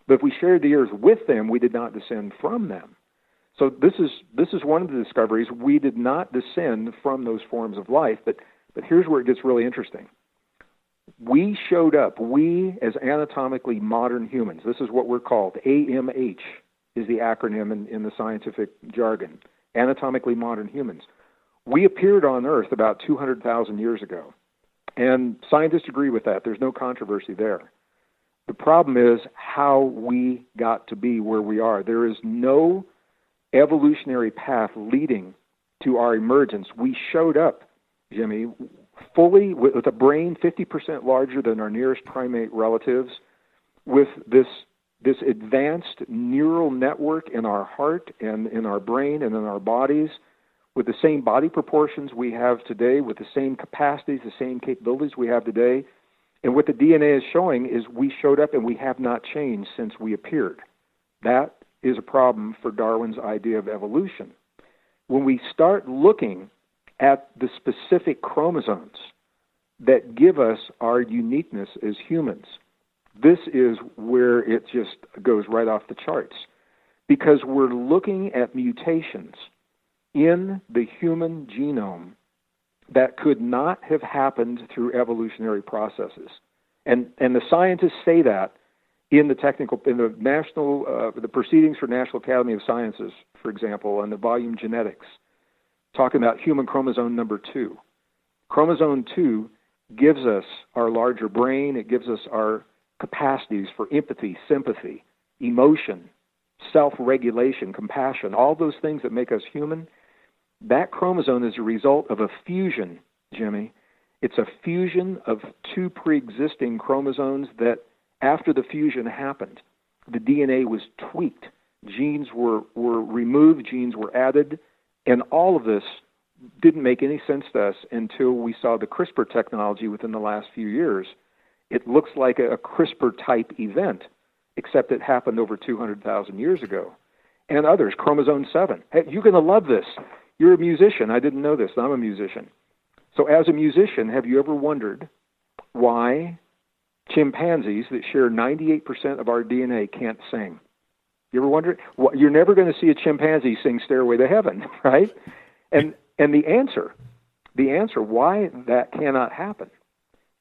But if we shared the earth with them, we did not descend from them. So this is one of the discoveries. We did not descend from those forms of life. But here's where it gets really interesting. We showed up, we as anatomically modern humans, this is what we're called, AMH is the acronym in the scientific jargon, anatomically modern humans. We appeared on Earth about 200,000 years ago, and scientists agree with that. There's no controversy there. The problem is how we got to be where we are. There is no evolutionary path leading to our emergence. We showed up, Jimmy, fully with a brain 50% larger than our nearest primate relatives, with this advanced neural network in our heart and in our brain and in our bodies, with the same body proportions we have today, with the same capacities, the same capabilities we have today. And what the DNA is showing is we showed up and we have not changed since we appeared. That is a problem for Darwin's idea of evolution. When we start looking at the specific chromosomes that give us our uniqueness as humans, this is where it just goes right off the charts. Because we're looking at mutations in the human genome that could not have happened through evolutionary processes. And the scientists say that in the Proceedings for National Academy of Sciences, for example, on the volume Genetics, talking about human chromosome number 2. Chromosome 2 gives us our larger brain. It gives us our capacities for empathy, sympathy, emotion, self-regulation, compassion, all those things that make us human. That chromosome is a result of a fusion, Jimmy. It's a fusion of two pre-existing chromosomes that, after the fusion happened, the DNA was tweaked. Genes were removed, genes were added, and all of this didn't make any sense to us until we saw the CRISPR technology within the last few years. It looks like a CRISPR-type event, except it happened over 200,000 years ago. And others, chromosome 7. Hey, you're going to love this. You're a musician. I didn't know this. I'm a musician. So as a musician, have you ever wondered why chimpanzees that share 98% of our DNA can't sing? You ever wonder? Well, you're never going to see a chimpanzee sing Stairway to Heaven, right? And the answer why that cannot happen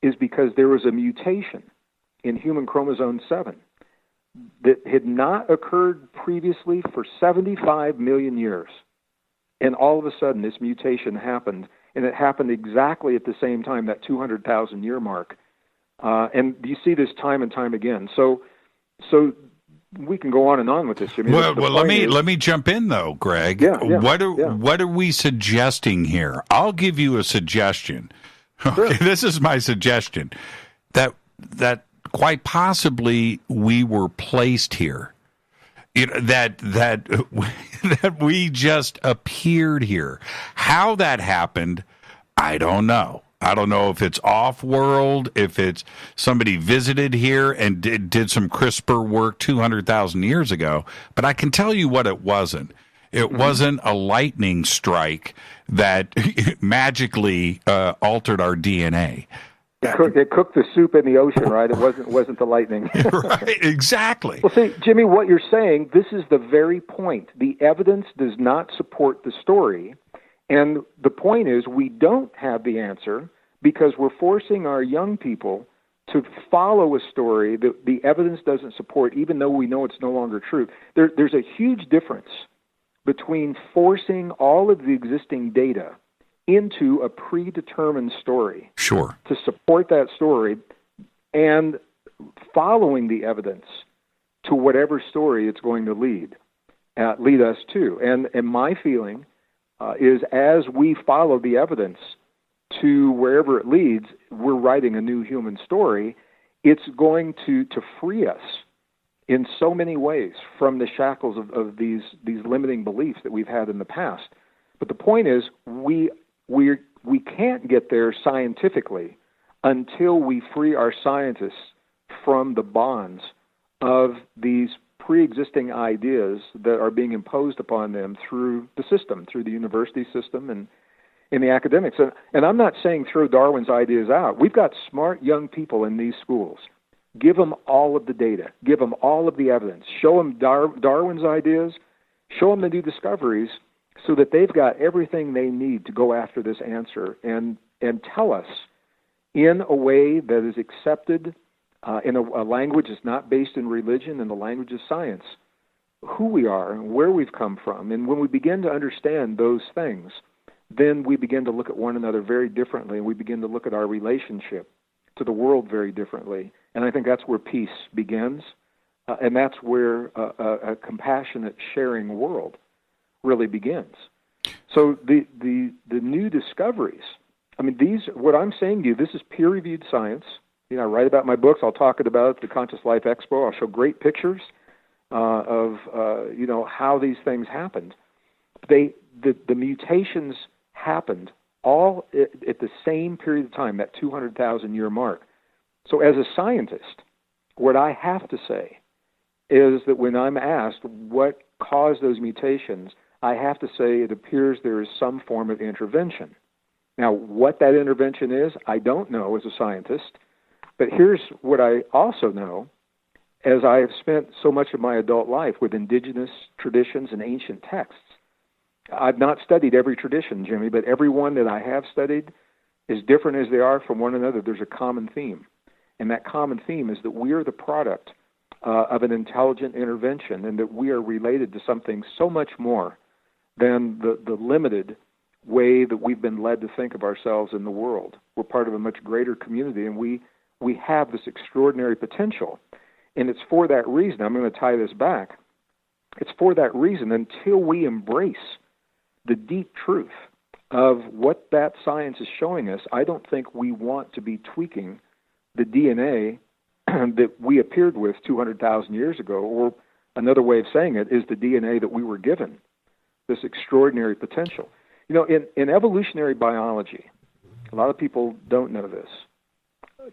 is because there was a mutation in human chromosome 7 that had not occurred previously for 75 million years. And all of a sudden, this mutation happened, and it happened exactly at the same time, that 200,000-year mark. And you see this time and time again. So we can go on and on with this, Jimmy. Well, let me jump in though, Greg. Yeah. What are we suggesting here? I'll give you a suggestion. Sure. Okay, this is my suggestion that quite possibly we were placed here. That we just appeared here. How that happened, I don't know. I don't know if it's off-world, if it's somebody visited here and did some CRISPR work 200,000 years ago, but I can tell you what it wasn't. It wasn't a lightning strike that magically altered our DNA. It cooked the soup in the ocean, right? It wasn't the lightning. Right, exactly. Well, see, Jimmy, what you're saying, this is the very point. The evidence does not support the story. And the point is, we don't have the answer because we're forcing our young people to follow a story that the evidence doesn't support, even though we know it's no longer true. There's a huge difference between forcing all of the existing data into a predetermined story. Sure. To support that story and following the evidence to whatever story it's going to lead us to. And my feeling is as we follow the evidence to wherever it leads, we're writing a new human story. It's going to free us in so many ways from the shackles of these limiting beliefs that we've had in the past. But the point is, we can't get there scientifically until we free our scientists from the bonds of these pre-existing ideas that are being imposed upon them through the system, through the university system and in the academics. And I'm not saying throw Darwin's ideas out. We've got smart young people in these schools Give them all of the data. Give them all of the evidence. Show them Darwin's ideas. Show them the new discoveries so that they've got everything they need to go after this answer and tell us in a way that is accepted, in a language that's not based in religion, in the language of science, who we are and where we've come from. And when we begin to understand those things, then we begin to look at one another very differently, and we begin to look at our relationship to the world very differently. And I think that's where peace begins, and that's where a compassionate, sharing world really begins. So the new discoveries, I mean, what I'm saying to you, this is peer-reviewed science. I write about my books. I'll talk about it at the Conscious Life Expo. I'll show great pictures of how these things happened. The mutations happened all at the same period of time, that 200,000-year mark. So as a scientist, what I have to say is that when I'm asked what caused those mutations, I have to say it appears there is some form of intervention. Now, what that intervention is, I don't know as a scientist, but here's what I also know, as I have spent so much of my adult life with indigenous traditions and ancient texts. I've not studied every tradition, Jimmy, but every one that I have studied, as different as they are from one another, there's a common theme. And that common theme is that we are the product of an intelligent intervention, and that we are related to something so much more than the limited way that we've been led to think of ourselves in the world. We're part of a much greater community, and we have this extraordinary potential. And it's for that reason, I'm going to tie this back, it's for that reason, until we embrace the deep truth of what that science is showing us, I don't think we want to be tweaking the DNA that we appeared with 200,000 years ago, or another way of saying it is the DNA that we were given, this extraordinary potential. In evolutionary biology, a lot of people don't know this.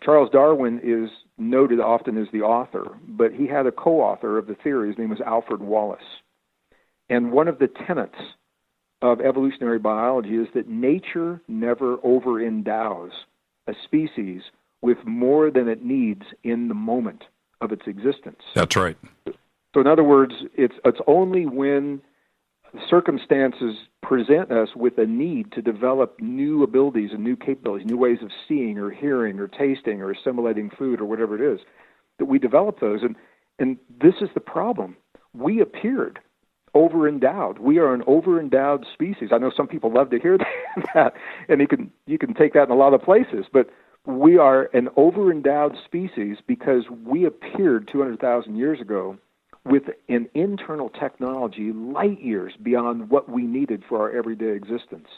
Charles Darwin is noted often as the author, but he had a co-author of the theory. His name was Alfred Wallace. And one of the tenets of evolutionary biology is that nature never over-endows a species with more than it needs in the moment of its existence. That's right. So in other words, it's only when circumstances present us with a need to develop new abilities and new capabilities, new ways of seeing or hearing or tasting or assimilating food or whatever it is, that we develop those. And this is the problem. We appeared over-endowed. We are an over-endowed species. I know some people love to hear that, and you can take that in a lot of places, but we are an over-endowed species because we appeared 200,000 years ago with an internal technology light years beyond what we needed for our everyday existence,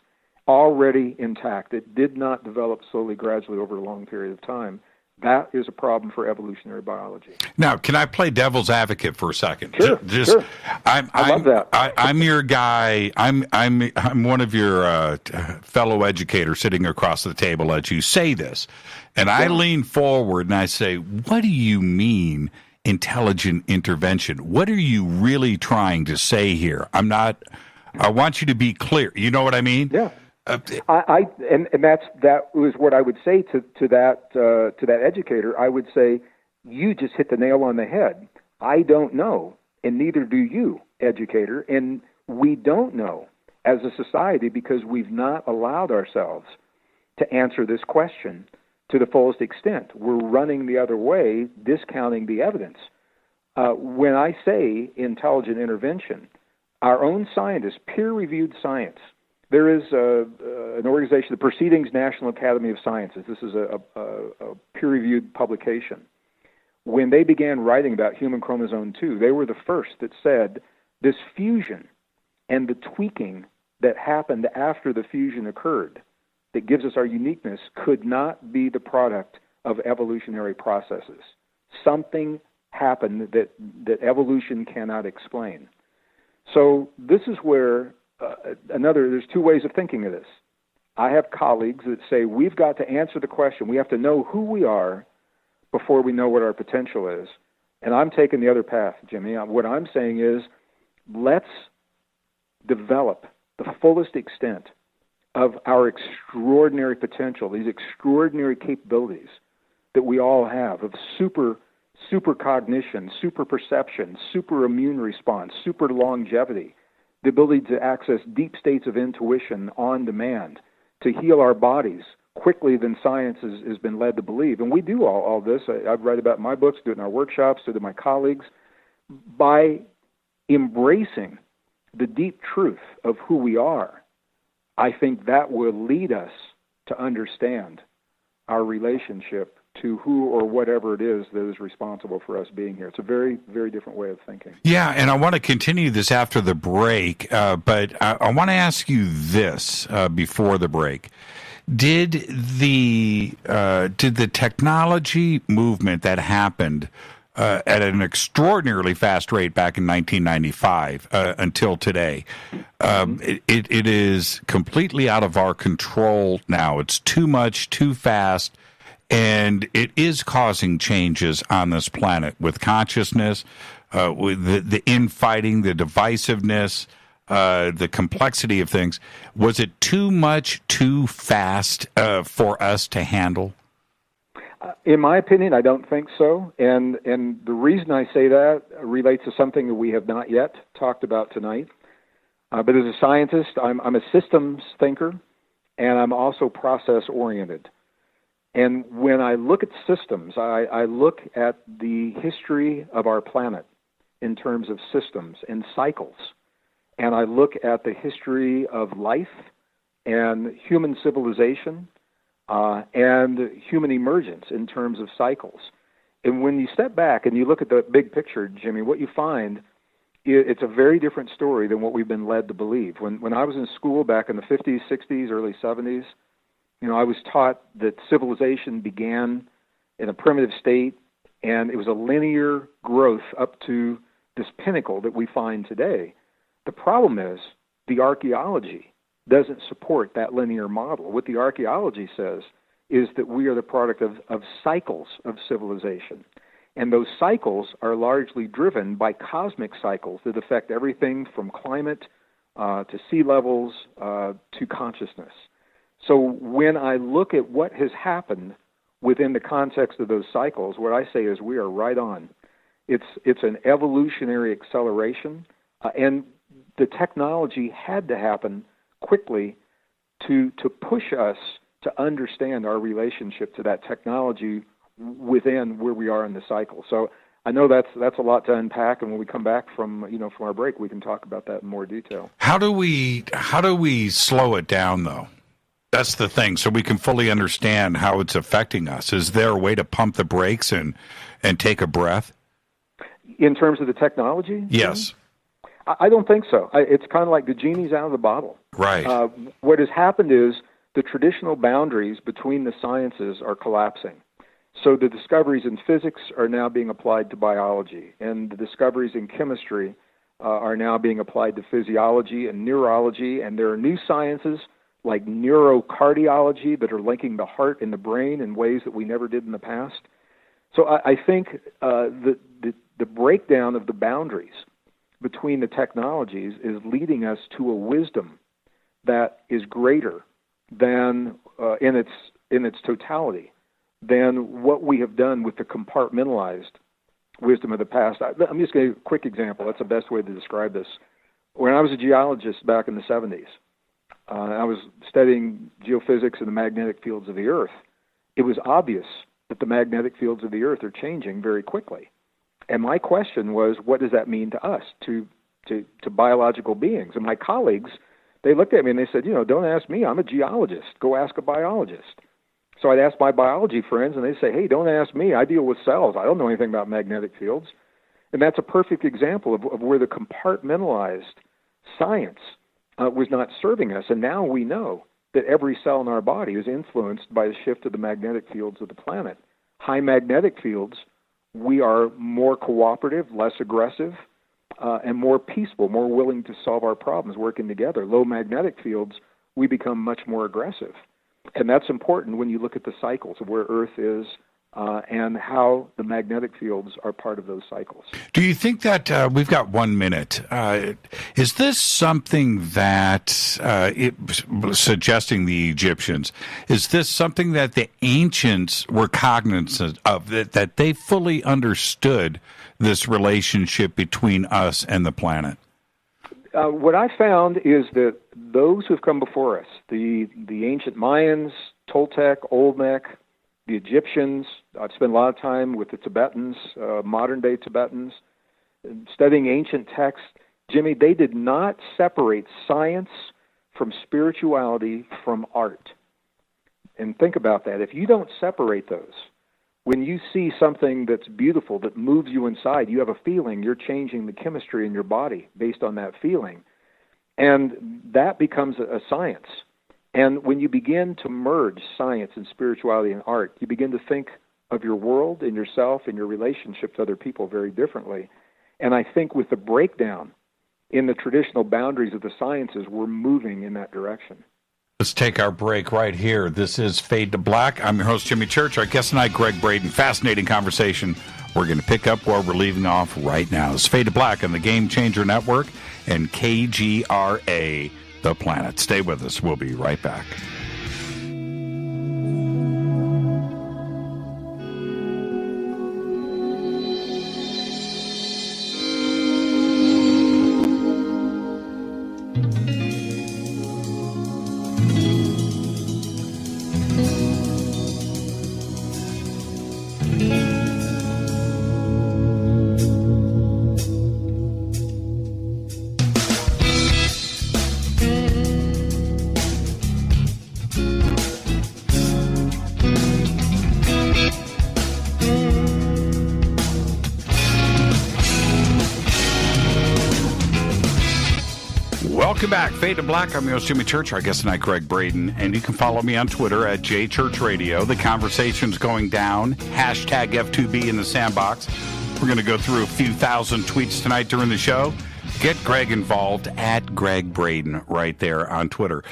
already intact. It did not develop slowly, gradually over a long period of time. That is a problem for evolutionary biology. Now, can I play devil's advocate for a second? Sure, sure. I love that. I'm your guy. I'm one of your fellow educators sitting across the table as you say this, and I lean forward and I say, "What do you mean intelligent intervention? What are you really trying to say here?" I want you to be clear. You know what I mean? Yeah. That was what I would say to that educator. I would say, you just hit the nail on the head. I don't know, and neither do you, educator. And we don't know as a society because we've not allowed ourselves to answer this question to the fullest extent. We're running the other way, discounting the evidence. When I say intelligent intervention, our own scientists, peer-reviewed science, there is an organization, the Proceedings National Academy of Sciences. This is a peer-reviewed publication. When they began writing about human chromosome 2, they were the first that said this fusion and the tweaking that happened after the fusion occurred that gives us our uniqueness could not be the product of evolutionary processes. Something happened that evolution cannot explain. So this is where there's two ways of thinking of this. I have colleagues that say we've got to answer the question. We have to know who we are before we know what our potential is. And I'm taking the other path, Jimmy. What I'm saying is let's develop the fullest extent of our extraordinary potential, these extraordinary capabilities that we all have of super supercognition, superperception, super immune response, super longevity, the ability to access deep states of intuition on demand, to heal our bodies quickly than science has been led to believe. And we do all this. I've read about in my books, do it in our workshops, do it to my colleagues, by embracing the deep truth of who we are. I think that will lead us to understand our relationship to who or whatever it is that is responsible for us being here. It's a very, very different way of thinking. Yeah, and I want to continue this after the break, but I want to ask you this before the break. Did the technology movement that happened at an extraordinarily fast rate back in 1995 until today, it is completely out of our control now. It's too much, too fast, and it is causing changes on this planet with consciousness, with the infighting, the divisiveness, the complexity of things. Was it too much, too fast for us to handle? In my opinion, I don't think so. And the reason I say that relates to something that we have not yet talked about tonight. But as a scientist, I'm a systems thinker, and I'm also process-oriented. And when I look at systems, I look at the history of our planet in terms of systems and cycles. And I look at the history of life and human civilization and human emergence in terms of cycles. And when you step back and you look at the big picture, Jimmy, what you find, it's a very different story than what we've been led to believe. When I was in school back in the 50s, 60s, early 70s, I was taught that civilization began in a primitive state, and it was a linear growth up to this pinnacle that we find today. The problem is the archaeology doesn't support that linear model. What the archaeology says is that we are the product of cycles of civilization. And those cycles are largely driven by cosmic cycles that affect everything from climate to sea levels to consciousness. So when I look at what has happened within the context of those cycles, what I say is we are right on. It's an evolutionary acceleration, and the technology had to happen quickly to push us to understand our relationship to that technology within where we are in the cycle. So I know that's a lot to unpack, and when we come back from our break, we can talk about that in more detail. How do we slow it down, though? That's the thing, so we can fully understand how it's affecting us. Is there a way to pump the brakes and take a breath? In terms of the technology? Yes. I don't think so. It's kind of like the genie's out of the bottle. Right. What has happened is the traditional boundaries between the sciences are collapsing. So the discoveries in physics are now being applied to biology, and the discoveries in chemistry are now being applied to physiology and neurology, and there are new sciences like neurocardiology that are linking the heart and the brain in ways that we never did in the past. So I think the breakdown of the boundaries between the technologies is leading us to a wisdom that is greater than in its totality than what we have done with the compartmentalized wisdom of the past. I'm just going to give a quick example. That's the best way to describe this. When I was a geologist back in the 70s, I was studying geophysics and the magnetic fields of the Earth. It was obvious that the magnetic fields of the Earth are changing very quickly. And my question was, what does that mean to us, to biological beings? And my colleagues, they looked at me and they said, don't ask me. I'm a geologist. Go ask a biologist. So I'd ask my biology friends, and they'd say, hey, don't ask me. I deal with cells. I don't know anything about magnetic fields. And that's a perfect example of where the compartmentalized science was not serving us. And now we know that every cell in our body is influenced by the shift of the magnetic fields of the planet. High magnetic fields, we are more cooperative, less aggressive, and more peaceful, more willing to solve our problems working together. Low magnetic fields, we become much more aggressive. And that's important when you look at the cycles of where Earth is and how the magnetic fields are part of those cycles. Do you think that we've got 1 minute? Is this something that, suggesting the Egyptians, is this something that the ancients were cognizant of, that they fully understood this relationship between us and the planet? What I found is that those who've come before us, the ancient Mayans, Toltec, Olmec, the Egyptians, I've spent a lot of time with the Tibetans, modern-day Tibetans, studying ancient texts. Jimmy, they did not separate science from spirituality from art. And think about that. If you don't separate those, when you see something that's beautiful, that moves you inside, you have a feeling, you're changing the chemistry in your body based on that feeling. And that becomes a science. And when you begin to merge science and spirituality and art, you begin to think of your world and yourself and your relationship to other people very differently. And I think with the breakdown in the traditional boundaries of the sciences, we're moving in that direction. Let's take our break right here. This is Fade to Black. I'm your host, Jimmy Church. Our guest tonight, Gregg Braden. Fascinating conversation. We're going to pick up where we're leaving off right now. It's Fade to Black on the Game Changer Network and KGRA, The Planet. Stay with us. We'll be right back. Welcome back. Fade to Black. I'm your host, Jimmy Church. Our guest tonight, Gregg Braden. And you can follow me on Twitter at JChurchRadio. The conversation's going down. Hashtag F2B in the sandbox. We're going to go through a few thousand tweets tonight during the show. Get Gregg involved at Gregg Braden right there on Twitter.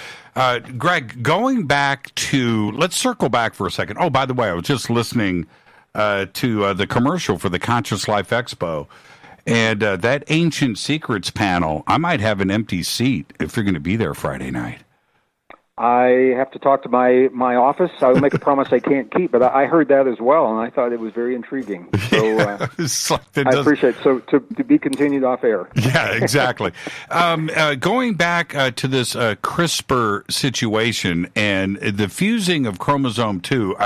Gregg, going back to, let's circle back for a second. Oh, by the way, I was just listening to the commercial for the Conscious Life Expo. And that Ancient Secrets panel, I might have an empty seat if you're going to be there Friday night. I have to talk to my office. I will make a promise I can't keep, but I heard that as well, and I thought it was very intriiguing. So I appreciate it. So to be continued off air. Yeah, exactly. Going back to this CRISPR situation and the fusing of chromosome 2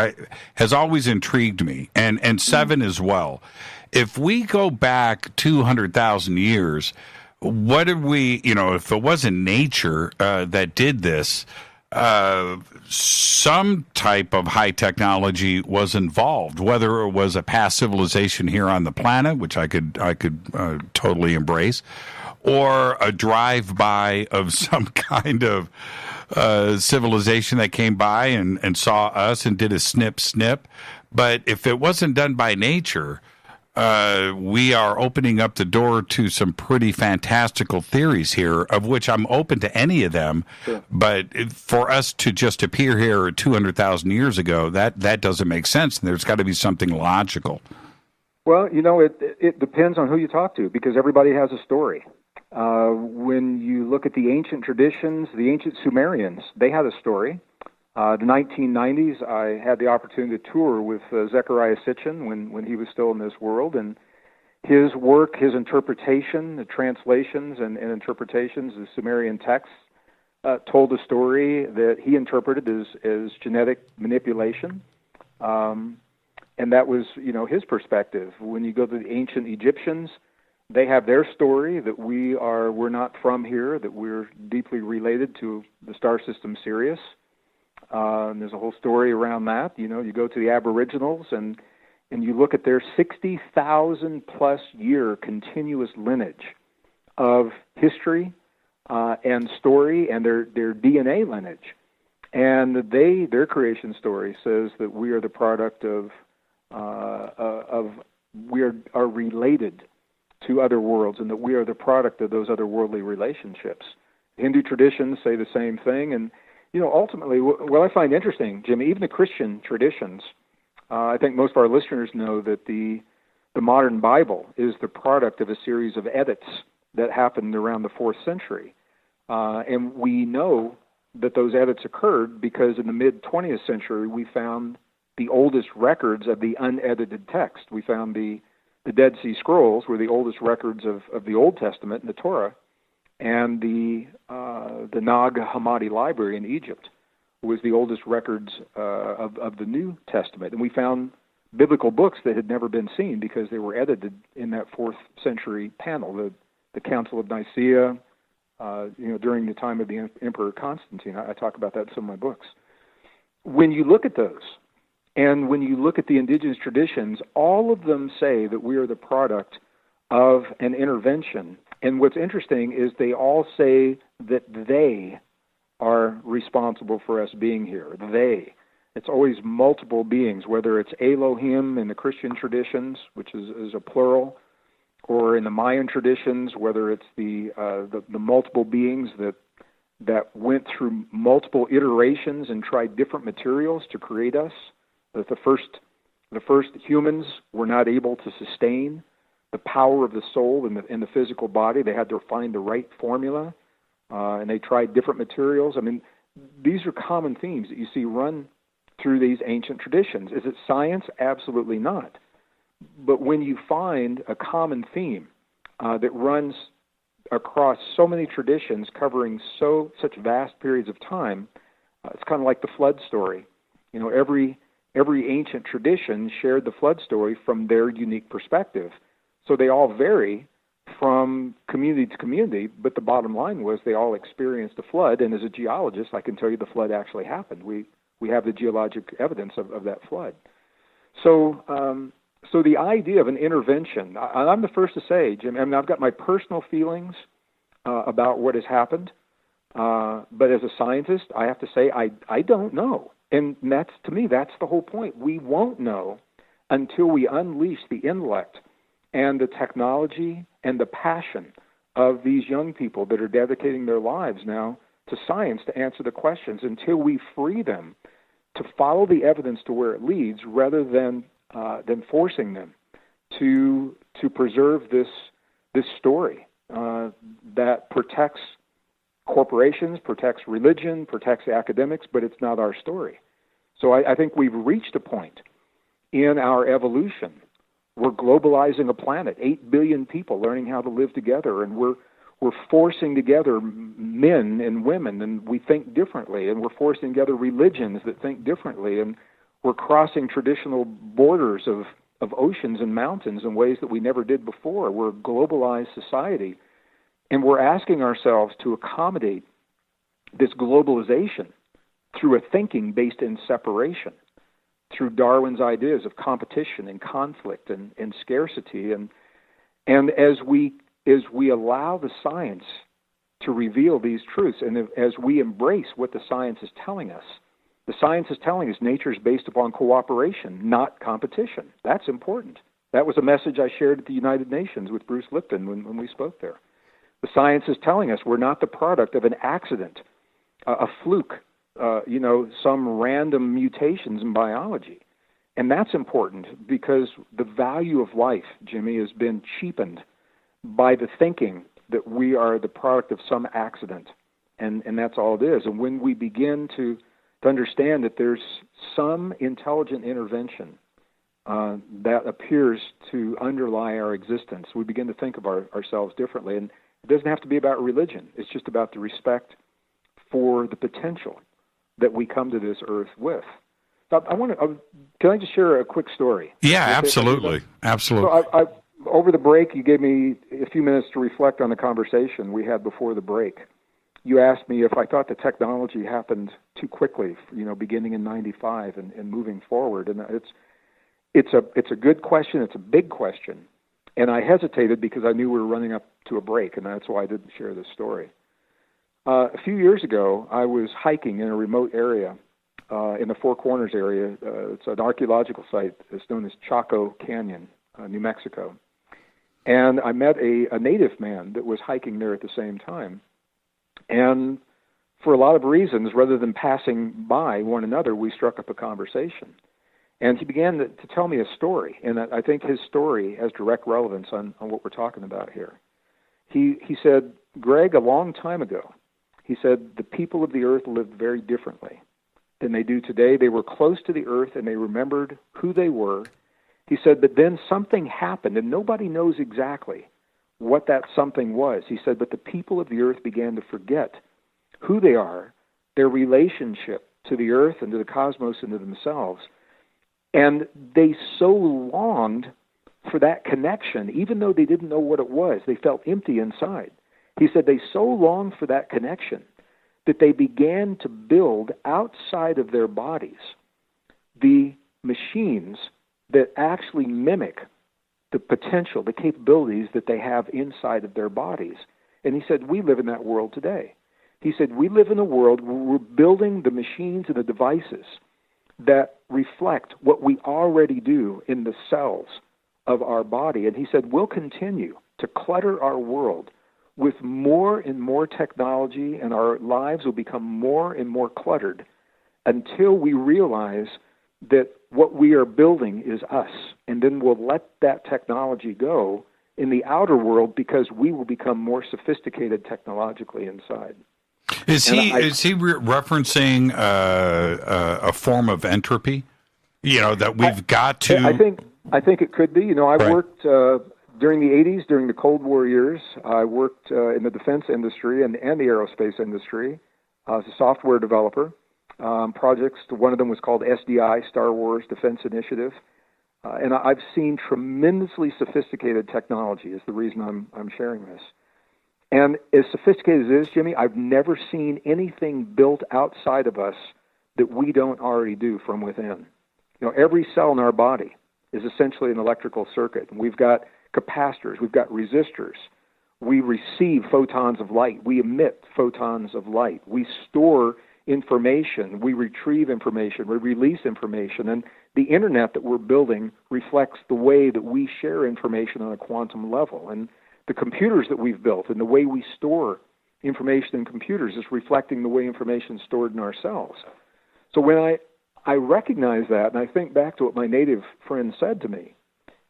has always intrigued me, and 7 as well. If we go back 200,000 years, what did we, if it wasn't nature that did this, some type of high technology was involved, whether it was a past civilization here on the planet, which I could totally embrace, or a drive-by of some kind of civilization that came by and saw us and did a snip. But if it wasn't done by nature, we are opening up the door to some pretty fantastical theories here, of which I'm open to any of them. Sure. But for us to just appear here 200,000 years ago, that doesn't make sense. There's got to be something logical. Well, it depends on who you talk to, because everybody has a story. When you look at the ancient traditions, the ancient Sumerians, they had a story. The 1990s, I had the opportunity to tour with Zecharia Sitchin when he was still in this world, and his work, his interpretation, the translations and interpretations of Sumerian texts told a story that he interpreted as genetic manipulation, and that was, his perspective. When you go to the ancient Egyptians, they have their story that we're not from here, that we're deeply related to the star system Sirius. There's a whole story around that. You go to the Aboriginals and you look at their 60,000 plus year continuous lineage of history and story and their DNA lineage. And their creation story says that we are the product of we are related to other worlds, and that we are the product of those otherworldly relationships. Hindu traditions say the same thing, and ultimately, what I find interesting, Jimmy, even the Christian traditions I think most of our listeners know that the modern Bible is the product of a series of edits that happened around the 4th century. And we know that those edits occurred because in the mid-20th century we found the oldest records of the unedited text. We found the Dead Sea Scrolls were the oldest records of the Old Testament and the Torah, and the Nag Hammadi Library in Egypt was the oldest records of the New Testament. And we found biblical books that had never been seen because they were edited in that 4th century panel, the Council of Nicaea, during the time of the Emperor Constantine. I talk about that in some of my books. When you look at those, and when you look at the indigenous traditions, all of them say that we are the product of an intervention. And what's interesting is they all say that they are responsible for us being here. They. It's always multiple beings, whether it's Elohim in the Christian traditions, which is a plural, or in the Mayan traditions, whether it's the multiple beings that went through multiple iterations and tried different materials to create us. That the first humans were not able to sustain the power of the soul in the physical body. They had to find the right formula, and they tried different materials. I mean, these are common themes that you see run through these ancient traditions. Is it science? Absolutely not. But when you find a common theme that runs across so many traditions covering such vast periods of time, it's kind of like the flood story. You know, every ancient tradition shared the flood story from their unique perspective. So they all vary from community to community, but the bottom line was they all experienced a flood, and as a geologist, I can tell you the flood actually happened. We have the geologic evidence of that flood. So the idea of an intervention, I'm the first to say, Jim, I mean, I've got my personal feelings about what has happened, but as a scientist, I have to say I don't know. And to me, that's the whole point. We won't know until we unleash the intellect and the technology and the passion of these young people that are dedicating their lives now to science to answer the questions, until we free them to follow the evidence to where it leads, rather than forcing them to preserve this story that protects corporations, protects religion, protects academics, but it's not our story. So I think we've reached a point in our evolution. We're globalizing a planet, 8 billion people learning how to live together, and we're forcing together men and women, and we think differently, and we're forcing together religions that think differently, and we're crossing traditional borders of oceans and mountains in ways that we never did before. We're a globalized society, and we're asking ourselves to accommodate this globalization through a thinking based in separation, through Darwin's ideas of competition and conflict and scarcity. And as we allow the science to reveal these truths, and as we embrace what the science is telling us, the science is telling us nature is based upon cooperation, not competition. That's important. That was a message I shared at the United Nations with Bruce Lipton when we spoke there. The science is telling us we're not the product of an accident, a fluke, some random mutations in biology. And that's important because the value of life, Jimmy, has been cheapened by the thinking that we are the product of some accident. And that's all it is. And when we begin to understand that there's some intelligent intervention that appears to underlie our existence, we begin to think of ourselves differently. And it doesn't have to be about religion. It's just about the respect for the potential that we come to this earth with. So can I just share a quick story? Yeah, absolutely. Absolutely. So over the break, you gave me a few minutes to reflect on the conversation we had before the break. You asked me if I thought the technology happened too quickly, beginning in '95 and moving forward. And it's a good question. It's a big question. And I hesitated because I knew we were running up to a break, and that's why I didn't share this story. A few years ago, I was hiking in a remote area in the Four Corners area. It's an archaeological site. It's known as Chaco Canyon, New Mexico. And I met a native man that was hiking there at the same time. And for a lot of reasons, rather than passing by one another, we struck up a conversation. And he began to tell me a story, and I think his story has direct relevance on what we're talking about here. He said, Gregg, a long time ago, he said, the people of the earth lived very differently than they do today. They were close to the earth, and they remembered who they were. He said, but then something happened, and nobody knows exactly what that something was. He said, but the people of the earth began to forget who they are, their relationship to the earth and to the cosmos and to themselves. And they so longed for that connection, even though they didn't know what it was. They felt empty inside. He said they so longed for that connection that they began to build outside of their bodies the machines that actually mimic the potential, the capabilities that they have inside of their bodies. And he said, we live in that world today. He said, we live in a world where we're building the machines and the devices that reflect what we already do in the cells of our body. And he said, we'll continue to clutter our world with more and more technology, and our lives will become more and more cluttered until we realize that what we are building is us. And then we'll let that technology go in the outer world because we will become more sophisticated technologically inside. Is he referencing a form of entropy? You know, that we've got to. I think it could be. You know, I worked during the 80s, during the Cold War years. I worked in the defense industry and the aerospace industry as a software developer. Projects. One of them was called SDI, Star Wars Defense Initiative, and I've seen tremendously sophisticated technology. Is the reason I'm sharing this. And as sophisticated as it is, Jimmy, I've never seen anything built outside of us that we don't already do from within. You know, every cell in our body is essentially an electrical circuit. We've got capacitors, we've got resistors. We receive photons of light. We emit photons of light. We store information. We retrieve information. We release information. And the internet that we're building reflects the way that we share information on a quantum level. And the computers that we've built and the way we store information in computers is reflecting the way information is stored in ourselves. So when I recognize that, and I think back to what my native friend said to me,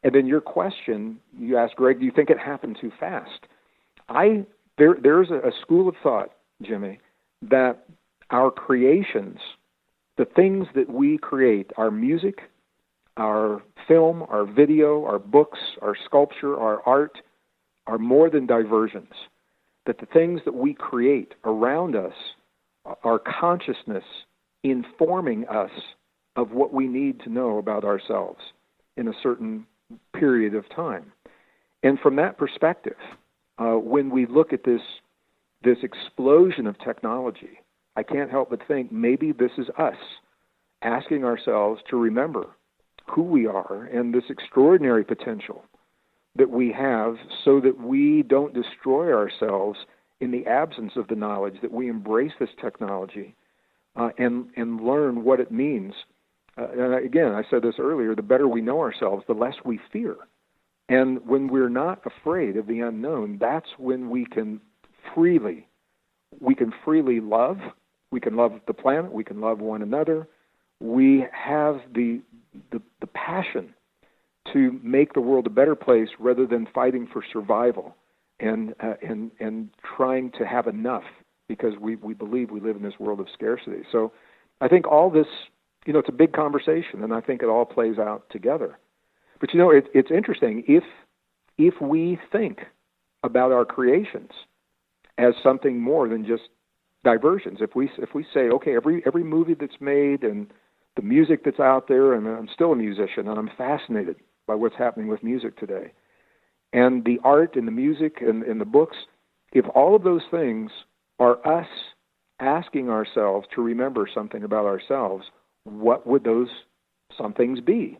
and then your question, you asked, Gregg, do you think it happened too fast? There's a school of thought, Jimmy, that our creations, the things that we create, our music, our film, our video, our books, our sculpture, our art, are more than diversions. That the things that we create around us are consciousness informing us of what we need to know about ourselves in a certain period of time. And from that perspective, when we look at this explosion of technology, I can't help but think maybe this is us asking ourselves to remember who we are and this extraordinary potential that we have so that we don't destroy ourselves in the absence of the knowledge, that we embrace this technology and learn what it means. And again, I said this earlier, the better we know ourselves, the less we fear. And when we're not afraid of the unknown, that's when we can freely love. We can love the planet. We can love one another. We have the passion to make the world a better place rather than fighting for survival and trying to have enough because we believe we live in this world of scarcity. So I think all this, you know, it's a big conversation, and I think it all plays out together. But, you know, it's interesting. If we think about our creations as something more than just diversions, if we say, okay, every movie that's made and the music that's out there, and I'm still a musician, and I'm fascinated by what's happening with music today, and the art and the music and the books, if all of those things are us asking ourselves to remember something about ourselves, what would those somethings be?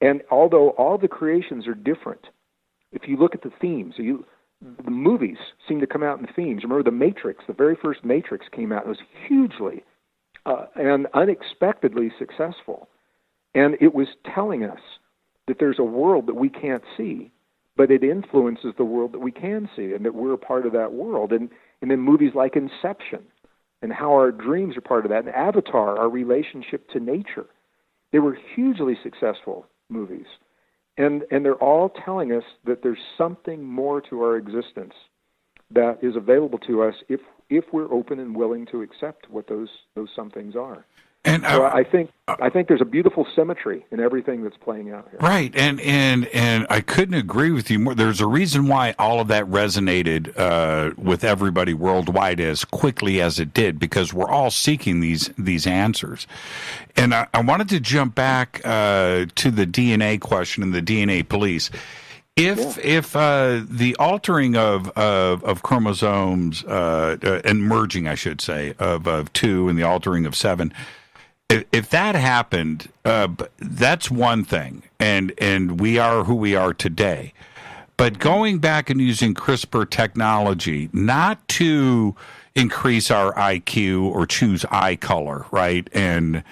And although all the creations are different, if you look at the themes, the movies seem to come out in themes. Remember The Matrix, the very first Matrix came out. It was hugely and unexpectedly successful. And it was telling us that there's a world that we can't see, but it influences the world that we can see, and that we're a part of that world. And then movies like Inception, and how our dreams are part of that, and Avatar, our relationship to nature. They were hugely successful movies. And they're all telling us that there's something more to our existence that is available to us if we're open and willing to accept what those somethings are. And so I think there's a beautiful symmetry in everything that's playing out here. Right, and I couldn't agree with you more. There's a reason why all of that resonated with everybody worldwide as quickly as it did, because we're all seeking these answers. And I wanted to jump back to the DNA question and the DNA police. If the altering of chromosomes and merging, I should say, of 2 and the altering of 7. If that happened, that's one thing, and we are who we are today. But going back and using CRISPR technology, not to increase our IQ or choose eye color, right, and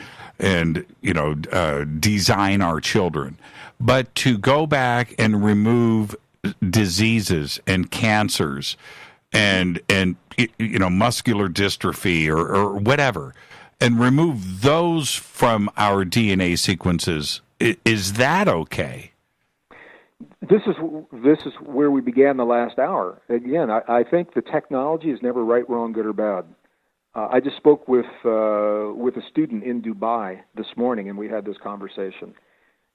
design our children, but to go back and remove diseases and cancers and muscular dystrophy or whatever, and remove those from our DNA sequences, is that okay? This is where we began the last hour. Again, I think the technology is never right, wrong, good, or bad. I just spoke with a student in Dubai this morning, and we had this conversation.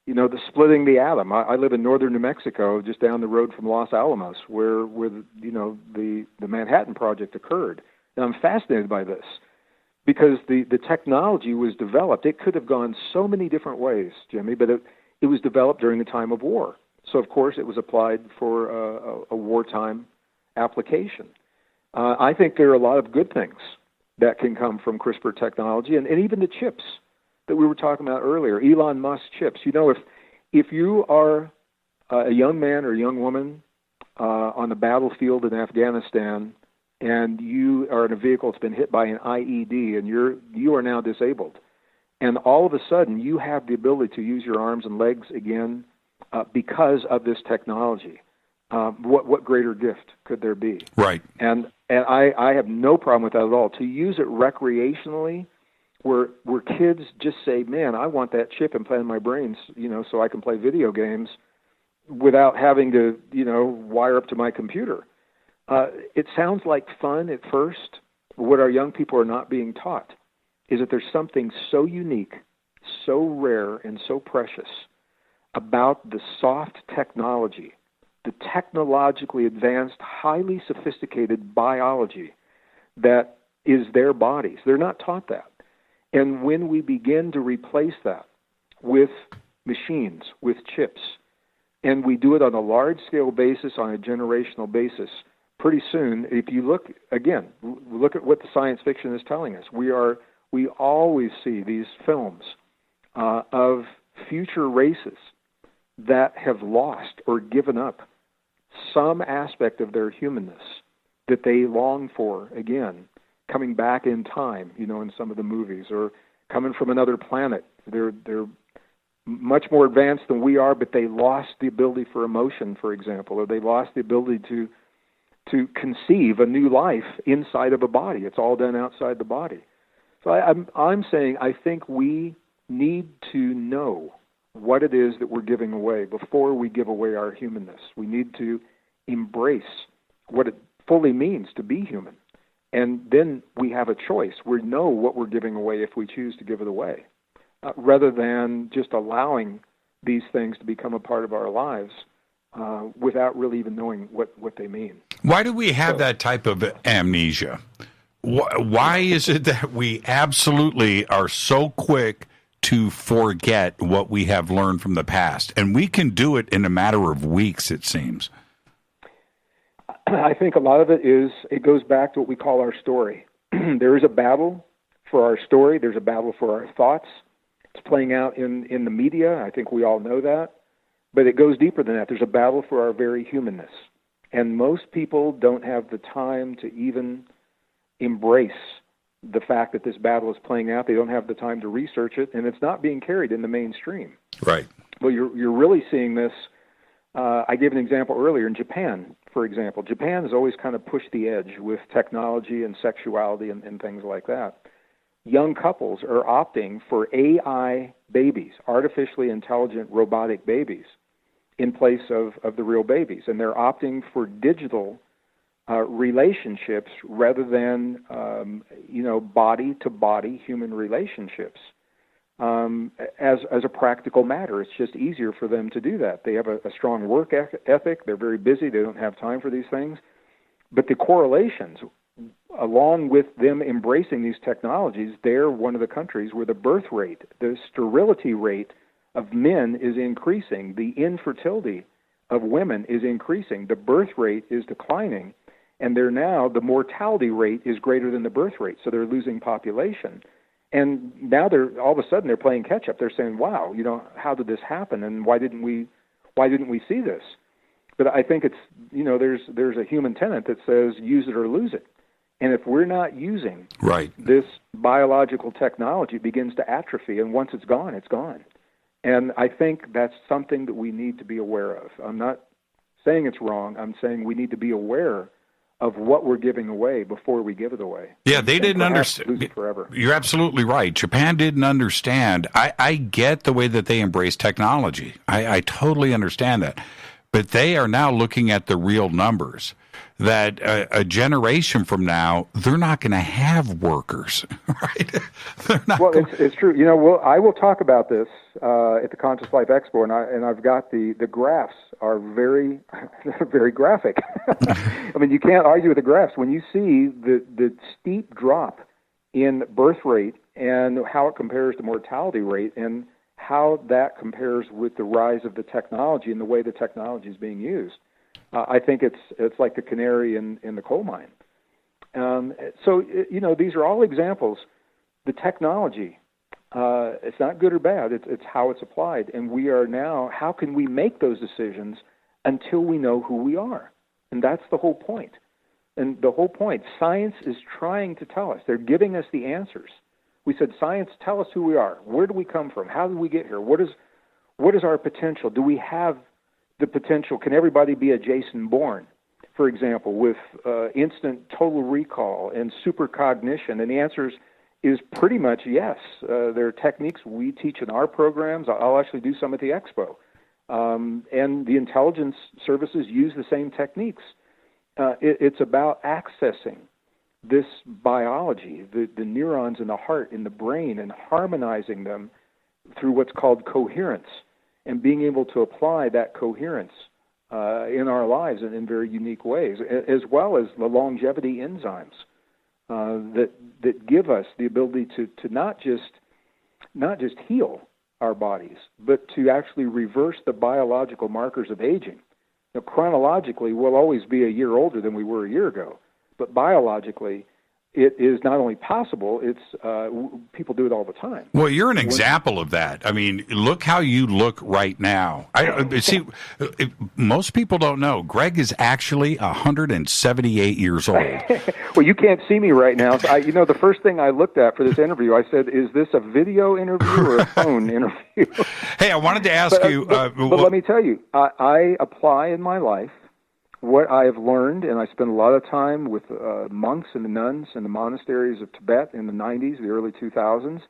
The splitting the atom. I live in northern New Mexico, just down the road from Los Alamos, where the Manhattan Project occurred. And I'm fascinated by this, because the technology was developed. It could have gone so many different ways, Jimmy, but it was developed during a time of war. So, of course, it was applied for a wartime application. I think there are a lot of good things that can come from CRISPR technology, and even the chips that we were talking about earlier, Elon Musk chips. If you are a young man or a young woman on the battlefield in Afghanistan, and you are in a vehicle that's been hit by an IED, and you are now disabled, and all of a sudden you have the ability to use your arms and legs again because of this technology. What greater gift could there be? Right. And I have no problem with that at all. To use it recreationally, where kids just say, "Man, I want that chip implanted in my brain, so I can play video games without having to, wire up to my computer." It sounds like fun at first. What our young people are not being taught is that there's something so unique, so rare, and so precious about the soft technology, the technologically advanced, highly sophisticated biology that is their bodies. They're not taught that. And when we begin to replace that with machines, with chips, and we do it on a large-scale basis, on a generational basis, pretty soon, if you look at what the science fiction is telling us. We always see these films of future races that have lost or given up some aspect of their humanness that they long for again, coming back in time, in some of the movies, or coming from another planet. They're much more advanced than we are, but they lost the ability for emotion, for example, or they lost the ability to conceive a new life inside of a body. It's all done outside the body. So I'm saying I think we need to know what it is that we're giving away before we give away our humanness. We need to embrace what it fully means to be human. And then we have a choice. We know what we're giving away if we choose to give it away, rather than just allowing these things to become a part of our lives without really even knowing what they mean. Why do we have that type of amnesia? Why is it that we absolutely are so quick to forget what we have learned from the past? And we can do it in a matter of weeks, it seems. I think a lot of it goes back to what we call our story. There is a battle for our story. There's a battle for our thoughts. It's playing out in the media. I think we all know that. But it goes deeper than that. There's a battle for our very humanness. And most people don't have the time to even embrace the fact that this battle is playing out. They don't have the time to research it, and it's not being carried in the mainstream. Right. Well, you're really seeing this. I gave an example earlier in Japan, for example. Japan has always kind of pushed the edge with technology and sexuality and things like that. young couples are opting for AI babies, artificially intelligent robotic babies, in place of the real babies. And they're opting for digital relationships rather than, body-to-body human relationships. As a practical matter, it's just easier for them to do that. They have a strong work ethic. They're very busy. They don't have time for these things. But the correlations, along with them embracing these technologies, they're one of the countries where the birth rate, the sterility rate of men is increasing. The infertility of women is increasing. The birth rate is declining. And the mortality rate is greater than the birth rate. So they're losing population. And now all of a sudden they're playing catch up. They're saying, "Wow, how did this happen? And why didn't we see this?" But I think it's there's a human tenet that says use it or lose it. And if we're not using this biological technology, it begins to atrophy. And once it's gone, it's gone. And I think that's something that we need to be aware of. I'm not saying it's wrong. I'm saying we need to be aware of what we're giving away before we give it away. Yeah, they didn't understand. Lose it forever. You're absolutely right. Japan didn't understand. I get the way that they embrace technology. I totally understand that. But they are now looking at the real numbers, that a generation from now, they're not going to have workers, right? They're not it's true. I will talk about this at the Conscious Life Expo, and I've got the graphs are very, very graphic. I mean, you can't argue with the graphs. When you see the steep drop in birth rate and how it compares to mortality rate and how that compares with the rise of the technology and the way the technology is being used, I think it's like the canary in the coal mine. These are all examples. The technology, it's not good or bad. It's how it's applied. And we are now, how can we make those decisions until we know who we are? And that's the whole point. And the whole point, science is trying to tell us. They're giving us the answers. We said, science, tell us who we are. Where do we come from? How did we get here? What is our potential? Do we have the potential? Can everybody be a Jason Bourne, for example, with instant total recall and supercognition? And the answer is pretty much yes. There are techniques we teach in our programs. I'll actually do some at the Expo. And the intelligence services use the same techniques. It's about accessing this biology, the neurons in the heart, in the brain, and harmonizing them through what's called coherence, and being able to apply that coherence in our lives in very unique ways, as well as the longevity enzymes that give us the ability to not just heal our bodies, but to actually reverse the biological markers of aging. Now, chronologically, we'll always be a year older than we were a year ago. But biologically, it is not only possible, it's people do it all the time. Well, you're an example of that. I mean, look how you look right now. See, most people don't know. Gregg is actually 178 years old. Well, you can't see me right now. So the first thing I looked at for this interview, I said, is this a video interview or a phone interview? Hey, I wanted to ask you. But let me tell you, I apply in my life what I have learned, and I spent a lot of time with monks and the nuns in the monasteries of Tibet in the 90s, the early 2000s.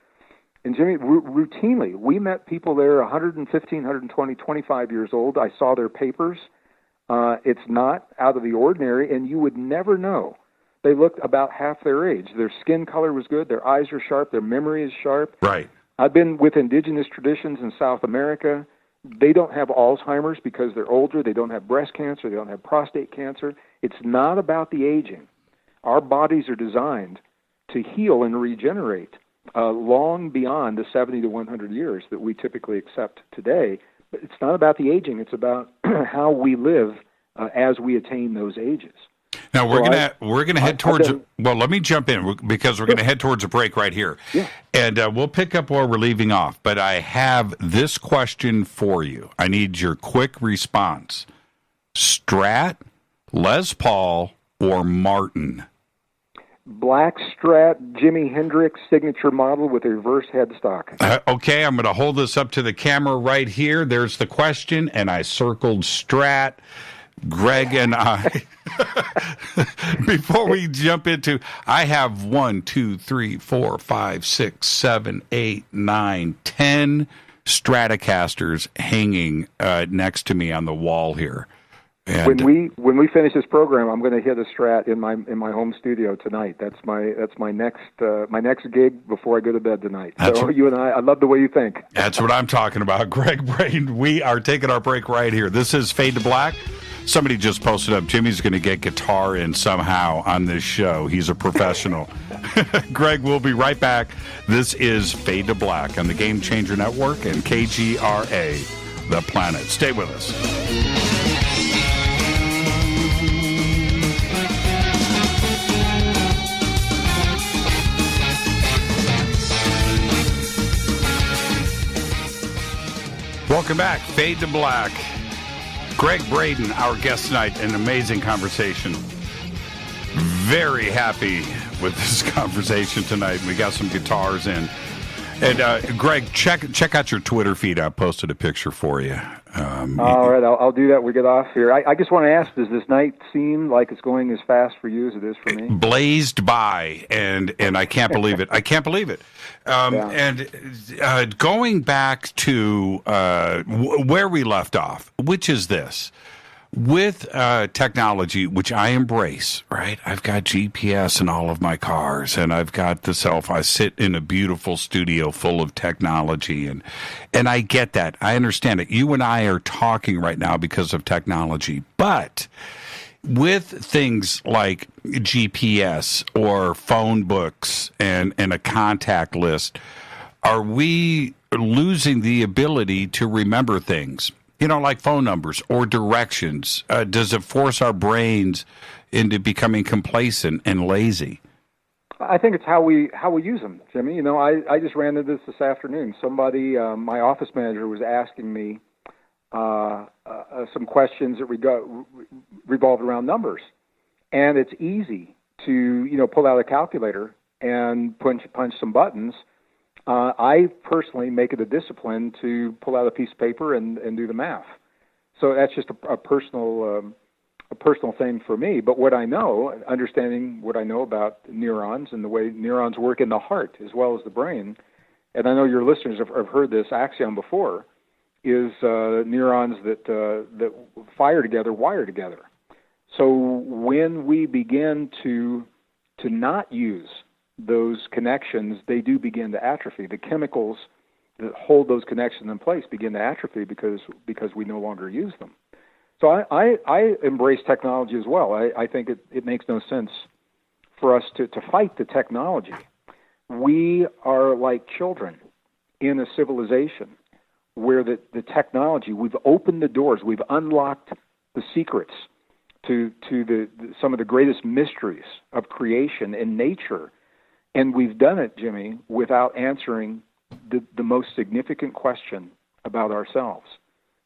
And Jimmy, routinely, we met people there 115, 120, 25 years old. I saw their papers. It's not out of the ordinary, and you would never know. They looked about half their age. Their skin color was good. Their eyes are sharp. Their memory is sharp. Right. I've been with indigenous traditions in South America. They don't have Alzheimer's because they're older. They don't have breast cancer. They don't have prostate cancer. It's not about the aging. Our bodies are designed to heal and regenerate long beyond the 70 to 100 years that we typically accept today. But it's not about the aging. It's about how we live as we attain those ages. Now we're gonna head towards. Well, let me jump in because we're gonna head towards a break right here, and we'll pick up where we're leaving off. But I have this question for you. I need your quick response: Strat, Les Paul, or Martin? Black Strat, Jimi Hendrix signature model with a reverse headstock. Okay, I'm going to hold this up to the camera right here. There's the question, and I circled Strat. Gregg and I, before we jump into, I have 1, 2, 3, 4, 5, 6, 7, 8, 9, 10 Stratocasters hanging next to me on the wall here. And when we finish this program, I'm going to hit a Strat in my home studio tonight. That's my next gig before I go to bed tonight. So you and I love the way you think. That's what I'm talking about, Gregg Braden. We are taking our break right here. This is Fade to Black. Somebody just posted up, Jimmy's going to get guitar in somehow on this show. He's a professional. Gregg, we'll be right back. This is Fade to Black on the Game Changer Network and KGRA, The Planet. Stay with us. Welcome back. Fade to Black. Gregg Braden, our guest tonight, an amazing conversation. Very happy with this conversation tonight. We got some guitars in. And Gregg, check out your Twitter feed. I posted a picture for you. All right, I'll do that when we get off here. I just want to ask, does this night seem like it's going as fast for you as it is for me? Blazed by, and I can't believe it. I can't believe it. And going back to where we left off, which is this. With technology, which I embrace, right? I've got GPS in all of my cars, and I've got the cell phone. I sit in a beautiful studio full of technology, and I get that. I understand it. You and I are talking right now because of technology, but with things like GPS or phone books and a contact list, are we losing the ability to remember things? You know, like phone numbers or directions. Does it force our brains into becoming complacent and lazy? I think it's how we use them, Jimmy. You know, I just ran into this afternoon. Somebody, my office manager, was asking me some questions that revolved around numbers, and it's easy to pull out a calculator and punch some buttons. I personally make it a discipline to pull out a piece of paper and do the math. So that's just a personal thing for me. But what I know, understanding what I know about neurons and the way neurons work in the heart as well as the brain, and I know your listeners have heard this axiom before, is neurons that fire together wire together. So when we begin to not use those connections, they do begin to atrophy. The chemicals that hold those connections in place begin to atrophy because we no longer use them. So I embrace technology as well. I think it makes no sense for us to fight the technology. We are like children in a civilization where the technology, we've opened the doors, we've unlocked the secrets to some of the greatest mysteries of creation and nature. And we've done it, Jimmy, without answering the most significant question about ourselves.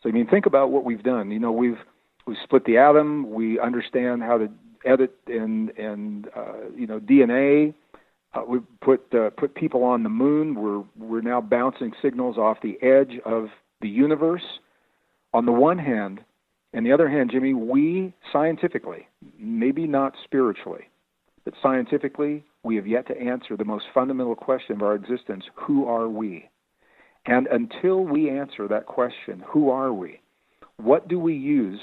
So, I mean, think about what we've done. You know, we've split the atom. We understand how to edit and DNA. We put people on the moon. We're now bouncing signals off the edge of the universe. On the one hand, and the other hand, Jimmy, we scientifically, maybe not spiritually, but scientifically, we have yet to answer the most fundamental question of our existence: who are we? And until we answer that question, who are we? What do we use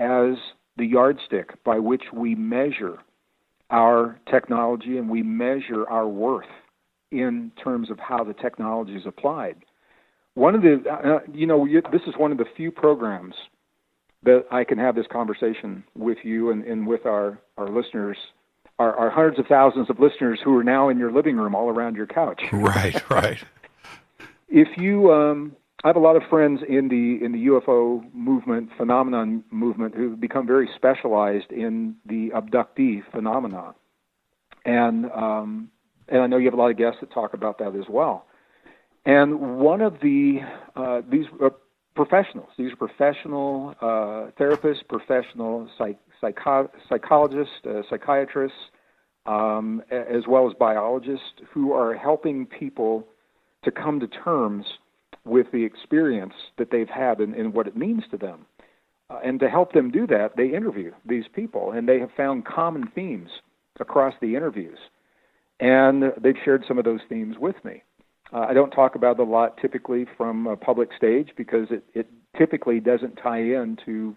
as the yardstick by which we measure our technology and we measure our worth in terms of how the technology is applied? One of the, this is one of the few programs that I can have this conversation with you and with our listeners, our hundreds of thousands of listeners who are now in your living room all around your couch. Right. If you, I have a lot of friends in the UFO movement, phenomenon movement, who've become very specialized in the abductee phenomena, and I know you have a lot of guests that talk about that as well. And one of these professionals, these are professional therapists, professional psychologists, psychiatrists, as well as biologists, who are helping people to come to terms with the experience that they've had and what it means to them. And to help them do that, they interview these people, and they have found common themes across the interviews. And they've shared some of those themes with me. I don't talk about it a lot typically from a public stage because it typically doesn't tie into,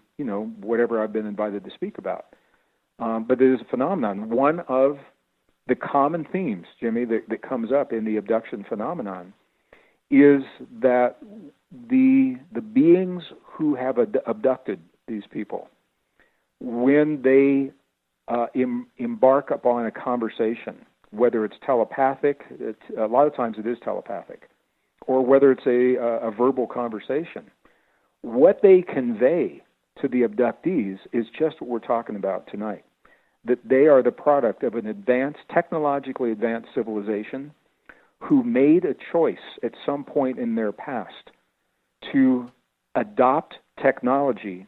whatever I've been invited to speak about. But it is a phenomenon. One of the common themes, Jimmy, that comes up in the abduction phenomenon is that the beings who have abducted these people, when they embark upon a conversation, whether it's telepathic, a lot of times it is telepathic, or whether it's a verbal conversation, what they convey to the abductees is just what we're talking about tonight, that they are the product of an technologically advanced civilization who made a choice at some point in their past to adopt technology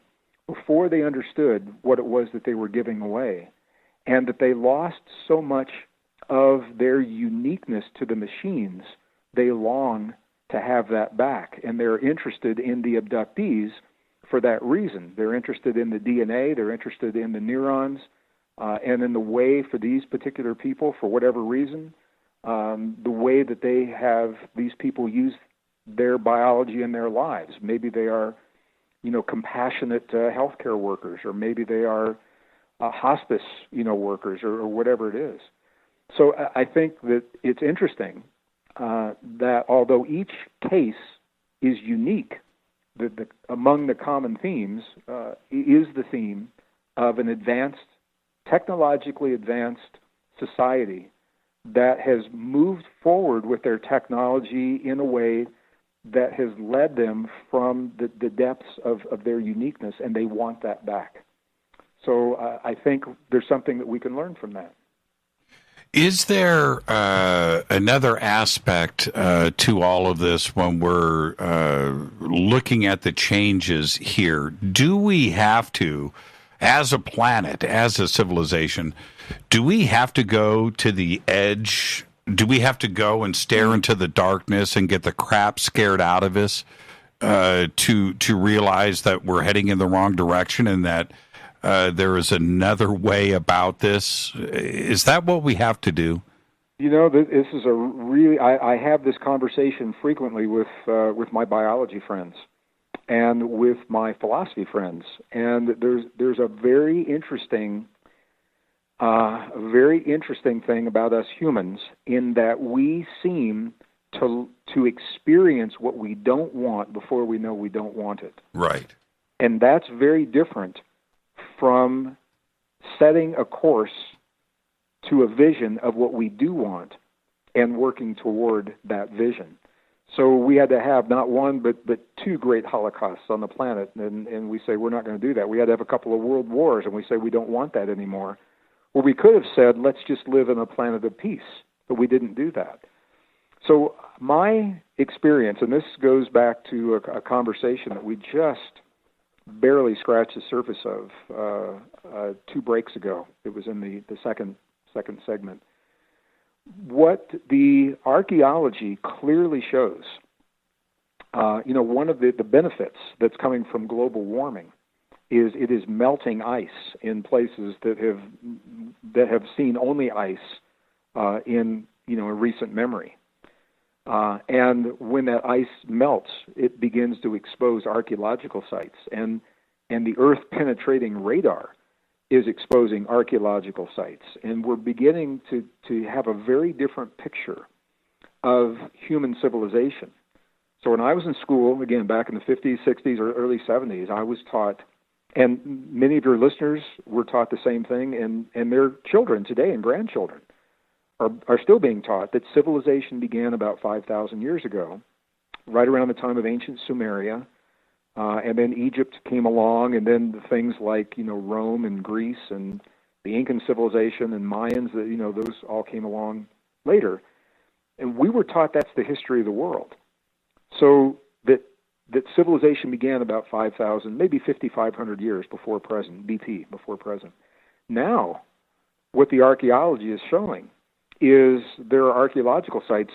before they understood what it was that they were giving away, and that they lost so much of their uniqueness to the machines, they long to have that back. And they're interested in the abductees for that reason. They're interested in the DNA, they're interested in the neurons, and in the way for these particular people, for whatever reason, the way that they have these people use their biology in their lives. Maybe they are, compassionate healthcare workers, or maybe they are hospice, workers, or whatever it is. So I think that it's interesting that although each case is unique, among the common themes is the theme of an technologically advanced society that has moved forward with their technology in a way that has led them from the depths of their uniqueness, and they want that back. So I think there's something that we can learn from that. Is there another aspect to all of this when we're looking at the changes here? Do we have to, as a planet, as a civilization, do we have to go to the edge? Do we have to go and stare into the darkness and get the crap scared out of us to realize that we're heading in the wrong direction and that there is another way about this? Is that what we have to do? This is a really. I have this conversation frequently with my biology friends and with my philosophy friends, and there's a very interesting thing about us humans in that we seem to experience what we don't want before we know we don't want it. Right. And that's very different from setting a course to a vision of what we do want and working toward that vision. So we had to have not one but two great holocausts on the planet, and we say we're not going to do that. We had to have a couple of world wars, and we say we don't want that anymore. Well, we could have said, let's just live in a planet of peace, but we didn't do that. So my experience, and this goes back to a conversation that we just barely scratched the surface of 2 breaks ago. It was in the second segment. What the archaeology clearly shows, one of the benefits that's coming from global warming is it is melting ice in places that have seen only ice in recent memory. And when that ice melts, it begins to expose archaeological sites, and the Earth-penetrating radar is exposing archaeological sites, and we're beginning to have a very different picture of human civilization. So when I was in school, again, back in the 50s, 60s, or early 70s, I was taught, and many of your listeners were taught the same thing, and their children today and grandchildren are still being taught that civilization began about 5,000 years ago, right around the time of ancient Sumeria, and then Egypt came along, and then the things like Rome and Greece and the Incan civilization and Mayans, those all came along later, and we were taught that's the history of the world. So that civilization began about 5,000, maybe 5,500 years before present, BP, before present. Now, what the archaeology is showing is there are archaeological sites.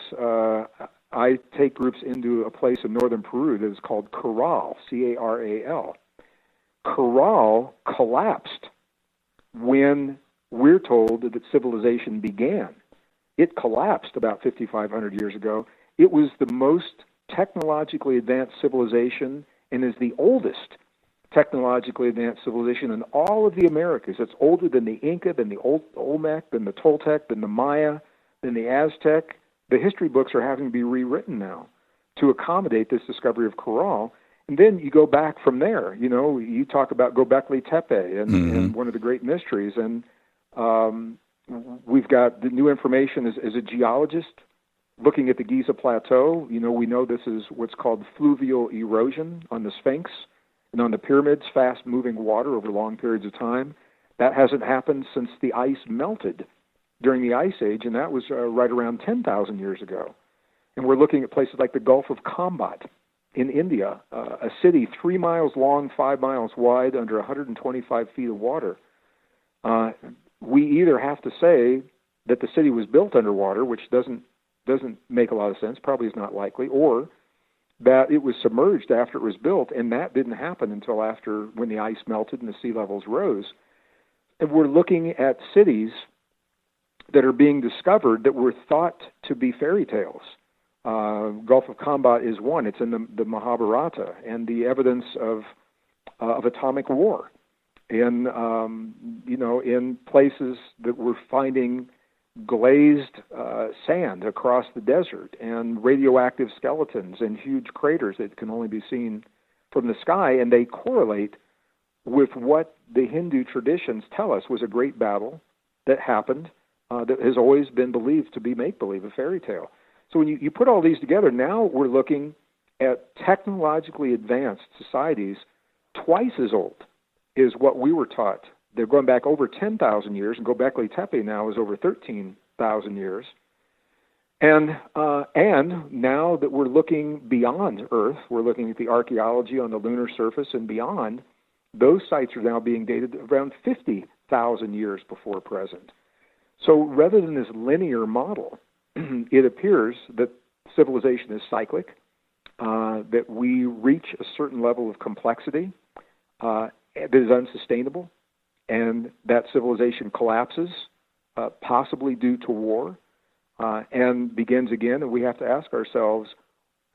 I take groups into a place in northern Peru that is called Caral, C-A-R-A-L. Corral collapsed when we're told that civilization began. It collapsed about 5,500 years ago. It was the most technologically advanced civilization and is the oldest technologically advanced civilization in all of the Americas. It's older than the Inca, than the Olmec, than the Toltec, than the Maya, than the Aztec. The history books are having to be rewritten now to accommodate this discovery of Corral. And then you go back from there. You know, you talk about Göbekli Tepe and one of the great mysteries. And we've got the new information as a geologist looking at the Giza Plateau. You know, we know this is what's called fluvial erosion on the Sphinx and on the pyramids, fast-moving water over long periods of time. That hasn't happened since the ice melted during the Ice Age, and that was right around 10,000 years ago. And we're looking at places like the Gulf of Kambat in India, a city 3 miles long, 5 miles wide, under 125 feet of water. We either have to say that the city was built underwater, which doesn't make a lot of sense, probably is not likely, or that it was submerged after it was built, and that didn't happen until after when the ice melted and the sea levels rose. And we're looking at cities that are being discovered that were thought to be fairy tales. Gulf of Kambat is one. It's in the Mahabharata, and the evidence of atomic war in in places that we're finding glazed sand across the desert and radioactive skeletons and huge craters that can only be seen from the sky, and they correlate with what the Hindu traditions tell us was a great battle that happened that has always been believed to be make-believe, a fairy tale. So when you put all these together, now we're looking at technologically advanced societies twice as old as what we were taught. They're going back over 10,000 years, and Göbekli Tepe now is over 13,000 years. And now that we're looking beyond Earth, we're looking at the archaeology on the lunar surface and beyond, those sites are now being dated around 50,000 years before present. So rather than this linear model, it appears that civilization is cyclic, that we reach a certain level of complexity that is unsustainable, and that civilization collapses, possibly due to war, and begins again, and we have to ask ourselves,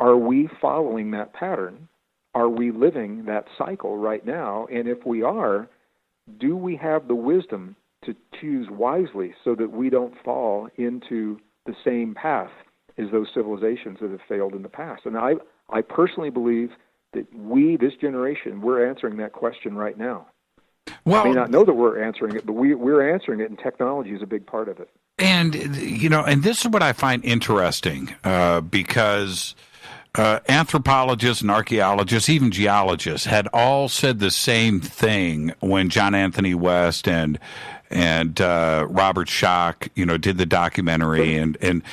are we following that pattern? Are we living that cycle right now? And if we are, do we have the wisdom to choose wisely so that we don't fall into the same path as those civilizations that have failed in the past? And I personally believe that we, this generation, we're answering that question right now. Well, I may not know that we're answering it, but we're answering it, and technology is a big part of it. And, and this is what I find interesting, because anthropologists and archaeologists, even geologists, had all said the same thing when John Anthony West and Robert Schoch, did the documentary, and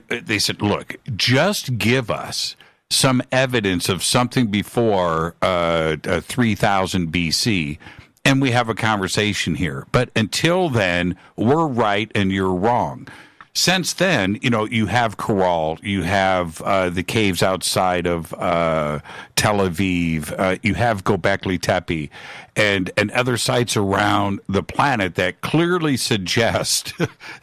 they said, look, just give us some evidence of something before 3000 BC, and we have a conversation here. But until then, we're right and you're wrong. Since then, you have Corral, you have the caves outside of Tel Aviv, you have Göbekli Tepe, and other sites around the planet that clearly suggest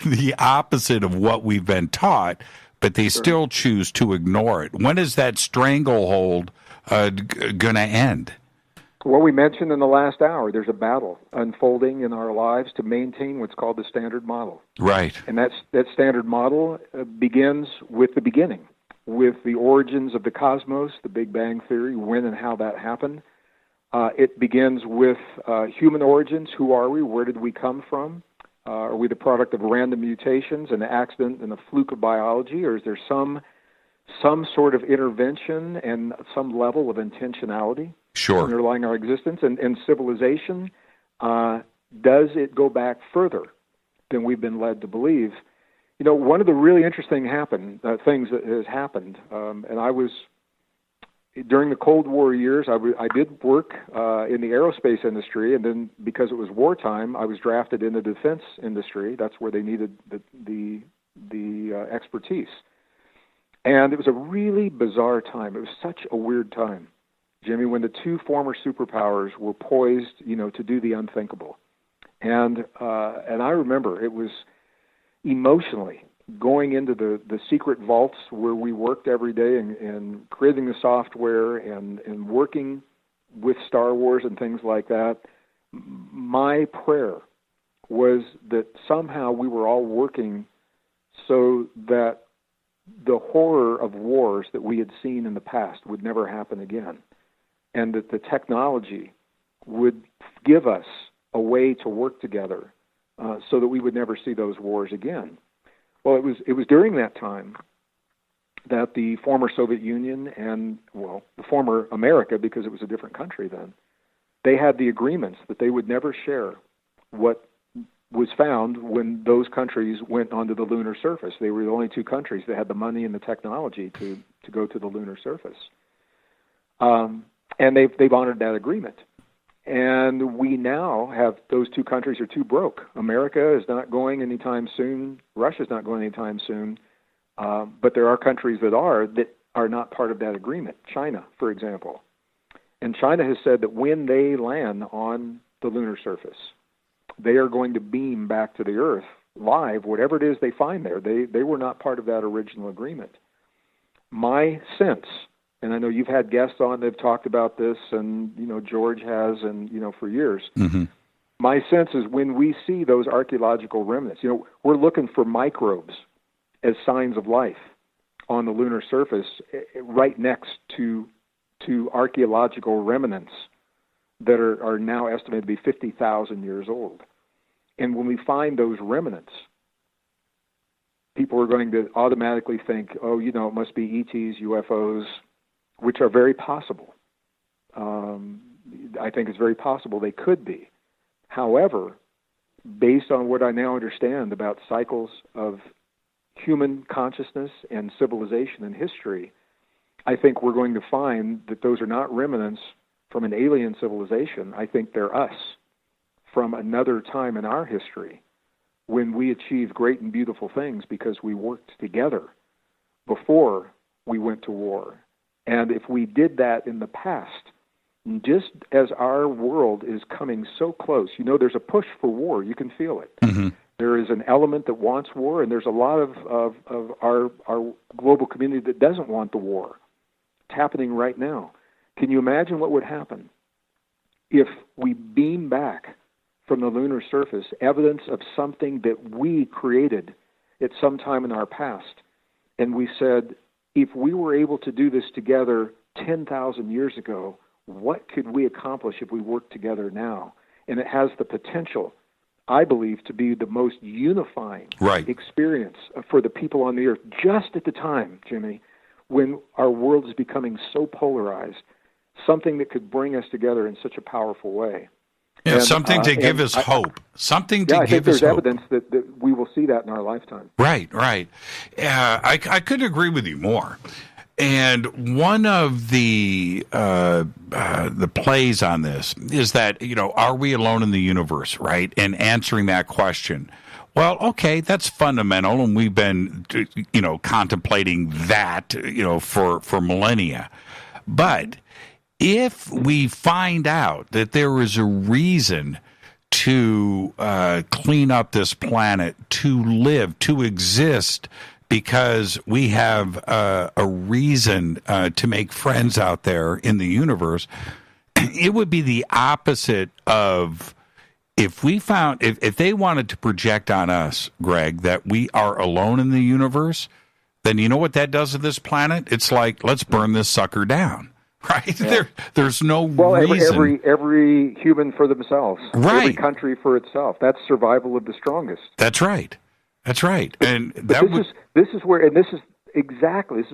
the opposite of what we've been taught, but they still choose to ignore it. When is that stranglehold going to end? Well, we mentioned in the last hour, there's a battle unfolding in our lives to maintain what's called the standard model. Right. And that standard model begins with the beginning, with the origins of the cosmos, the Big Bang Theory, when and how that happened. It begins with human origins. Who are we? Where did we come from? Are we the product of random mutations, an accident, and a fluke of biology, or is there some sort of intervention and some level of intentionality underlying our existence? And civilization, does it go back further than we've been led to believe? One of the really interesting things that has happened, and I was, during the Cold War years, I did work in the aerospace industry, and then because it was wartime, I was drafted in the defense industry. That's where they needed the expertise. And it was a really bizarre time. It was such a weird time. Jimmy, when the two former superpowers were poised, to do the unthinkable. And I remember it was emotionally going into the secret vaults where we worked every day and creating the software and working with Star Wars and things like that. My prayer was that somehow we were all working so that the horror of wars that we had seen in the past would never happen again, and that the technology would give us a way to work together so that we would never see those wars again. Well, it was during that time that the former Soviet Union and, the former America, because it was a different country then, they had the agreements that they would never share what was found when those countries went onto the lunar surface. They were the only two countries that had the money and the technology to go to the lunar surface. And they've honored that agreement. And we now have, those two countries are too broke. America is not going anytime soon. Russia's not going anytime soon. But there are countries that are not part of that agreement. China, for example. And China has said that when they land on the lunar surface, they are going to beam back to the Earth live, whatever it is they find there. They were not part of that original agreement. My sense, and I know you've had guests on that have talked about this, and George has, and for years. Mm-hmm. My sense is when we see those archaeological remnants, we're looking for microbes as signs of life on the lunar surface, right next to archaeological remnants that are now estimated to be 50,000 years old. And when we find those remnants, people are going to automatically think, it must be ETs, UFOs, which are very possible. I think it's very possible they could be. However, based on what I now understand about cycles of human consciousness and civilization and history, I think we're going to find that those are not remnants from an alien civilization. I think they're us from another time in our history when we achieved great and beautiful things because we worked together before we went to war. And if we did that in the past, just as our world is coming so close, there's a push for war. You can feel it. Mm-hmm. There is an element that wants war, and there's a lot of our global community that doesn't want the war. It's happening right now. Can you imagine what would happen if we beam back from the lunar surface evidence of something that we created at some time in our past, and we said, if we were able to do this together 10,000 years ago, what could we accomplish if we worked together now? And it has the potential, I believe, to be the most unifying experience for the people on the earth, just at the time, Jimmy, when our world is becoming so polarized, something that could bring us together in such a powerful way. Yeah, and, something to give us hope. Something to give us hope. I think there's evidence that we will see that in our lifetime. Right. I couldn't agree with you more. And one of the plays on this is that, are we alone in the universe, right? And answering that question. Well, okay, that's fundamental, and we've been, contemplating that, for millennia. But if we find out that there is a reason to clean up this planet, to live, to exist, because we have a reason to make friends out there in the universe, it would be the opposite of if we found, if they wanted to project on us, Greg, that we are alone in the universe, then you know what that does to this planet? It's like, let's burn this sucker down. Right? Yeah. There's no reason. Every human for themselves. Right. Every country for itself. That's survival of the strongest. That's right. And this is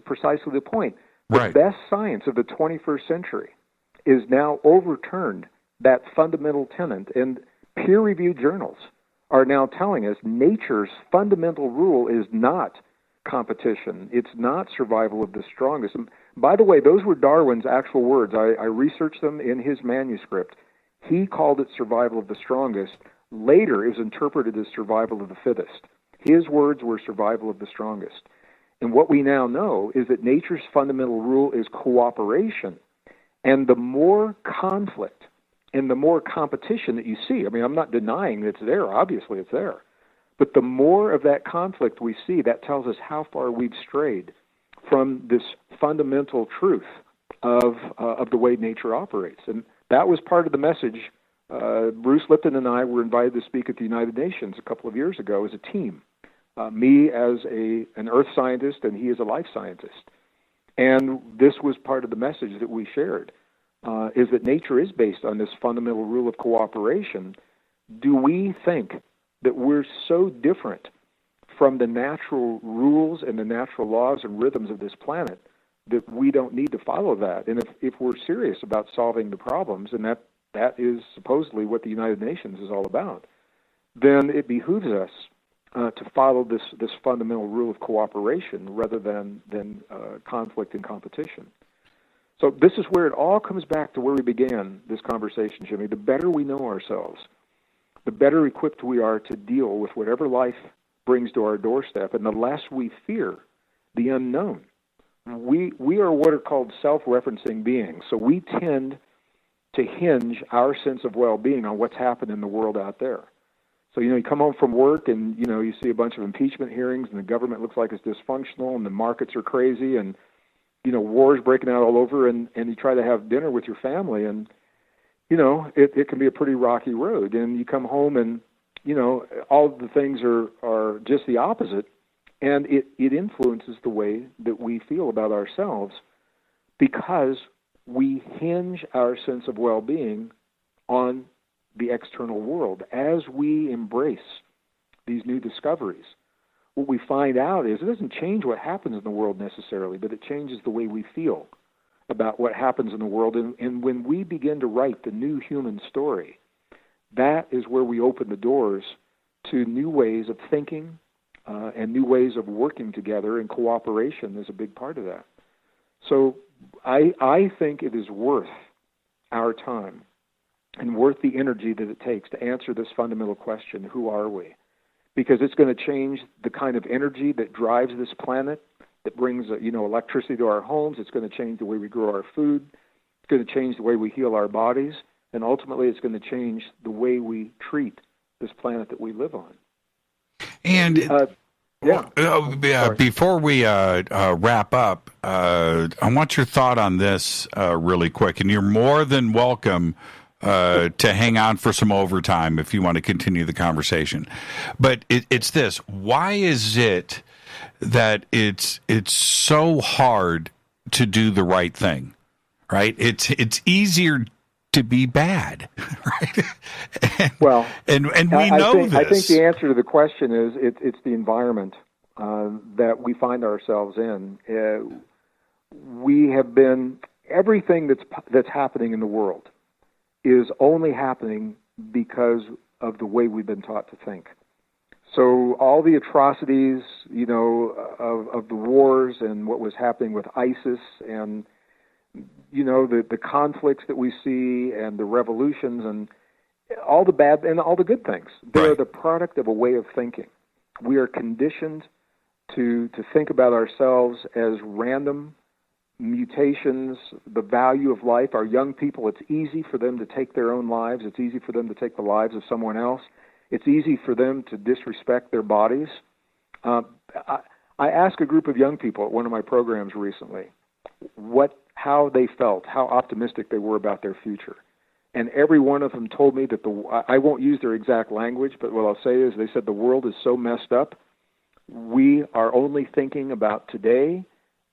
precisely the point. The best science of the 21st century is now overturned that fundamental tenet, and peer-reviewed journals are now telling us nature's fundamental rule is not competition. It's not survival of the strongest. And by the way, those were Darwin's actual words. I researched them in his manuscript. He called it survival of the strongest. Later, it was interpreted as survival of the fittest. His words were survival of the strongest. And what we now know is that nature's fundamental rule is cooperation. And the more conflict and the more competition that you see, I mean, I'm not denying that it's there. Obviously, it's there. But the more of that conflict we see, that tells us how far we've strayed from this fundamental truth of the way nature operates. And that was part of the message. Bruce Lipton and I were invited to speak at the United Nations a couple of years ago as a team. Me as an earth scientist and he as a life scientist. And this was part of the message that we shared, is that nature is based on this fundamental rule of cooperation. Do we think that we're so different from the natural rules and the natural laws and rhythms of this planet that we don't need to follow that? And if we're serious about solving the problems, and that is supposedly what the United Nations is all about, then it behooves us to follow this fundamental rule of cooperation rather than conflict and competition. So this is where it all comes back to where we began this conversation, Jimmy. The better we know ourselves, the better equipped we are to deal with whatever life brings to our doorstep, and the less we fear the unknown. We are what are called self-referencing beings, so we tend to hinge our sense of well-being on what's happened in the world out there. So, you come home from work and, you see a bunch of impeachment hearings and the government looks like it's dysfunctional and the markets are crazy and, wars breaking out all over and you try to have dinner with your family and, it can be a pretty rocky road. And you come home and, all of the things are just the opposite, and it influences the way that we feel about ourselves because we hinge our sense of well-being on the external world. As we embrace these new discoveries, what we find out is it doesn't change what happens in the world necessarily, but it changes the way we feel about what happens in the world. And when we begin to write the new human story, that is where we open the doors to new ways of thinking and new ways of working together, and cooperation is a big part of that. So I think it is worth our time and worth the energy that it takes to answer this fundamental question, who are we? Because it's going to change the kind of energy that drives this planet, that brings electricity to our homes. It's going to change the way we grow our food. It's going to change the way we heal our bodies. And ultimately, it's going to change the way we treat this planet that we live on. And before we wrap up, I want your thought on this really quick. And you're more than welcome to hang on for some overtime if you want to continue the conversation. But it's this: why is it that it's so hard to do the right thing? Right? It's easier to be bad, right? and we know this. I think the answer to the question is it's the environment that we find ourselves in. We have been everything that's happening in the world is only happening because of the way we've been taught to think. So all the atrocities, of the wars and what was happening with ISIS and, the conflicts that we see and the revolutions and all the bad and all the good things, they're the product of a way of thinking. We are conditioned to think about ourselves as random mutations, the value of life. Our young people, it's easy for them to take their own lives. It's easy for them to take the lives of someone else. It's easy for them to disrespect their bodies. I asked a group of young people at one of my programs recently how they felt, how optimistic they were about their future. And every one of them told me that I won't use their exact language, but what I'll say is they said the world is so messed up, we are only thinking about today,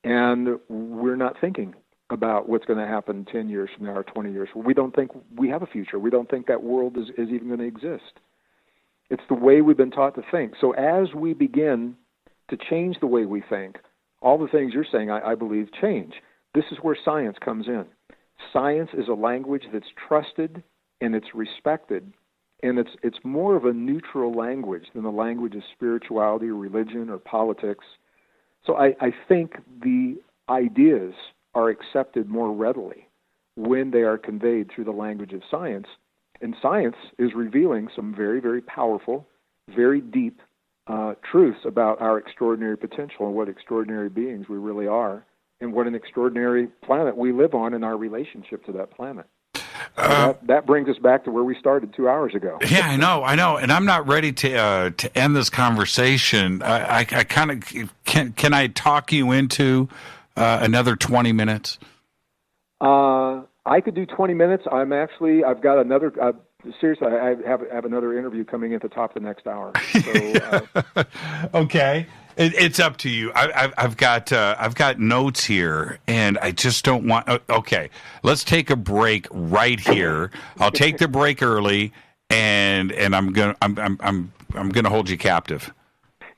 and we're not thinking about what's going to happen 10 years from now or 20 years. We don't think we have a future. We don't think that world is even going to exist. It's the way we've been taught to think. So as we begin to change the way we think, all the things you're saying, I believe, change. This is where science comes in. Science is a language that's trusted and it's respected, and it's more of a neutral language than the language of spirituality or religion or politics. So I think the ideas are accepted more readily when they are conveyed through the language of science. And science is revealing some very, very powerful, very deep truths about our extraordinary potential and what extraordinary beings we really are and what an extraordinary planet we live on and our relationship to that planet. That brings us back to where we started 2 hours ago. Yeah, I know, and I'm not ready to end this conversation. I kind of can I talk you into another 20 minutes? I could do 20 minutes. I've got another. Seriously, I have another interview coming in at the top of the next hour. So, okay. It's up to you. I've got notes here, and I just don't want. Okay, let's take a break right here. I'll take the break early, and I'm gonna hold you captive.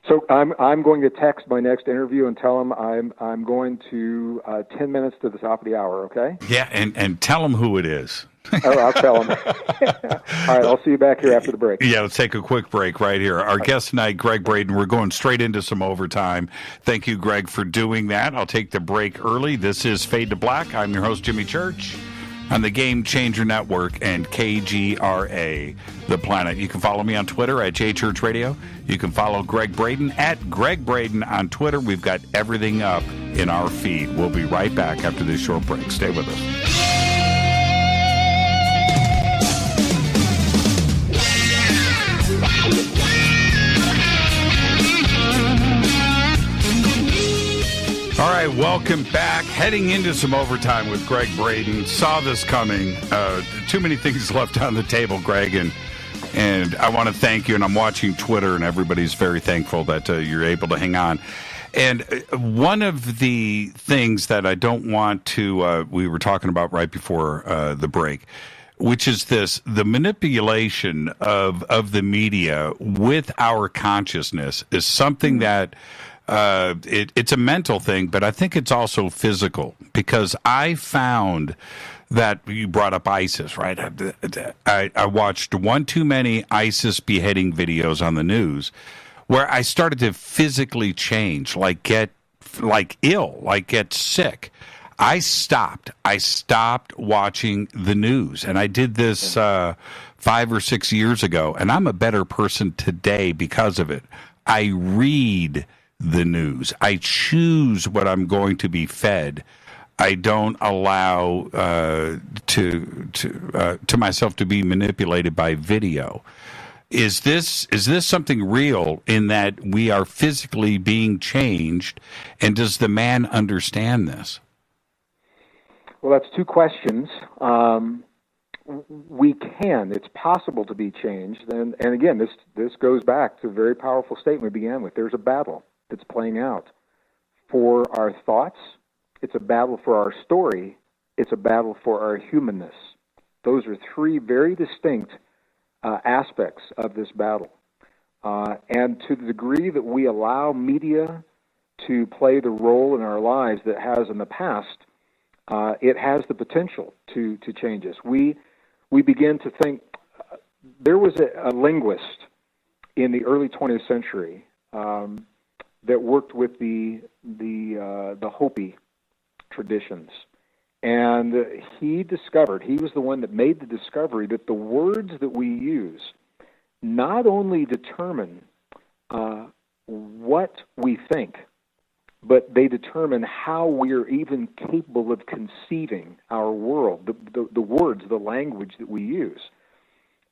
So I'm going to text my next interview and tell him I'm going to 10 minutes to the top of the hour. Okay. Yeah, and tell him who it is. Oh, I'll tell him. All right, I'll see you back here after the break. Yeah, let's take a quick break right here. Our guest tonight, Gregg Braden. We're going straight into some overtime. Thank you, Gregg, for doing that. I'll take the break early. This is Fade to Black. I'm your host, Jimmy Church, on the Game Changer Network and KGRA, The Planet. You can follow me on Twitter at JChurchRadio. You can follow Gregg Braden at Gregg Braden on Twitter. We've got everything up in our feed. We'll be right back after this short break. Stay with us. All right, welcome back. Heading into some overtime with Gregg Braden. Saw this coming. Too many things left on the table, Gregg, and I want to thank you. And I'm watching Twitter, and everybody's very thankful that you're able to hang on. And one of the things that I don't want to, we were talking about right before the break, which is the manipulation of the media with our consciousness is something that it's a mental thing, but I think it's also physical, because I found that you brought up ISIS, right? I watched one too many ISIS beheading videos on the news where I started to physically change, get ill, get sick. I stopped watching the news, and I did this 5 or 6 years ago, and I'm a better person today because of it. I read the news. I choose what I'm going to be fed. I don't allow to myself to be manipulated by video. Is this something real in that we are physically being changed, and does the man understand this? Well, that's two questions. We can. It's possible to be changed. And again, this goes back to a very powerful statement we began with. There's a battle that's playing out for our thoughts. It's a battle for our story. It's a battle for our humanness. Those are three very distinct aspects of this battle. And to the degree that we allow media to play the role in our lives that it has in the past, it has the potential to change us. We begin to think. There was a linguist in the early 20th century that worked with the Hopi traditions, and he was the one that made the discovery that the words that we use not only determine what we think, but they determine how we're even capable of conceiving our world, the words, the language that we use.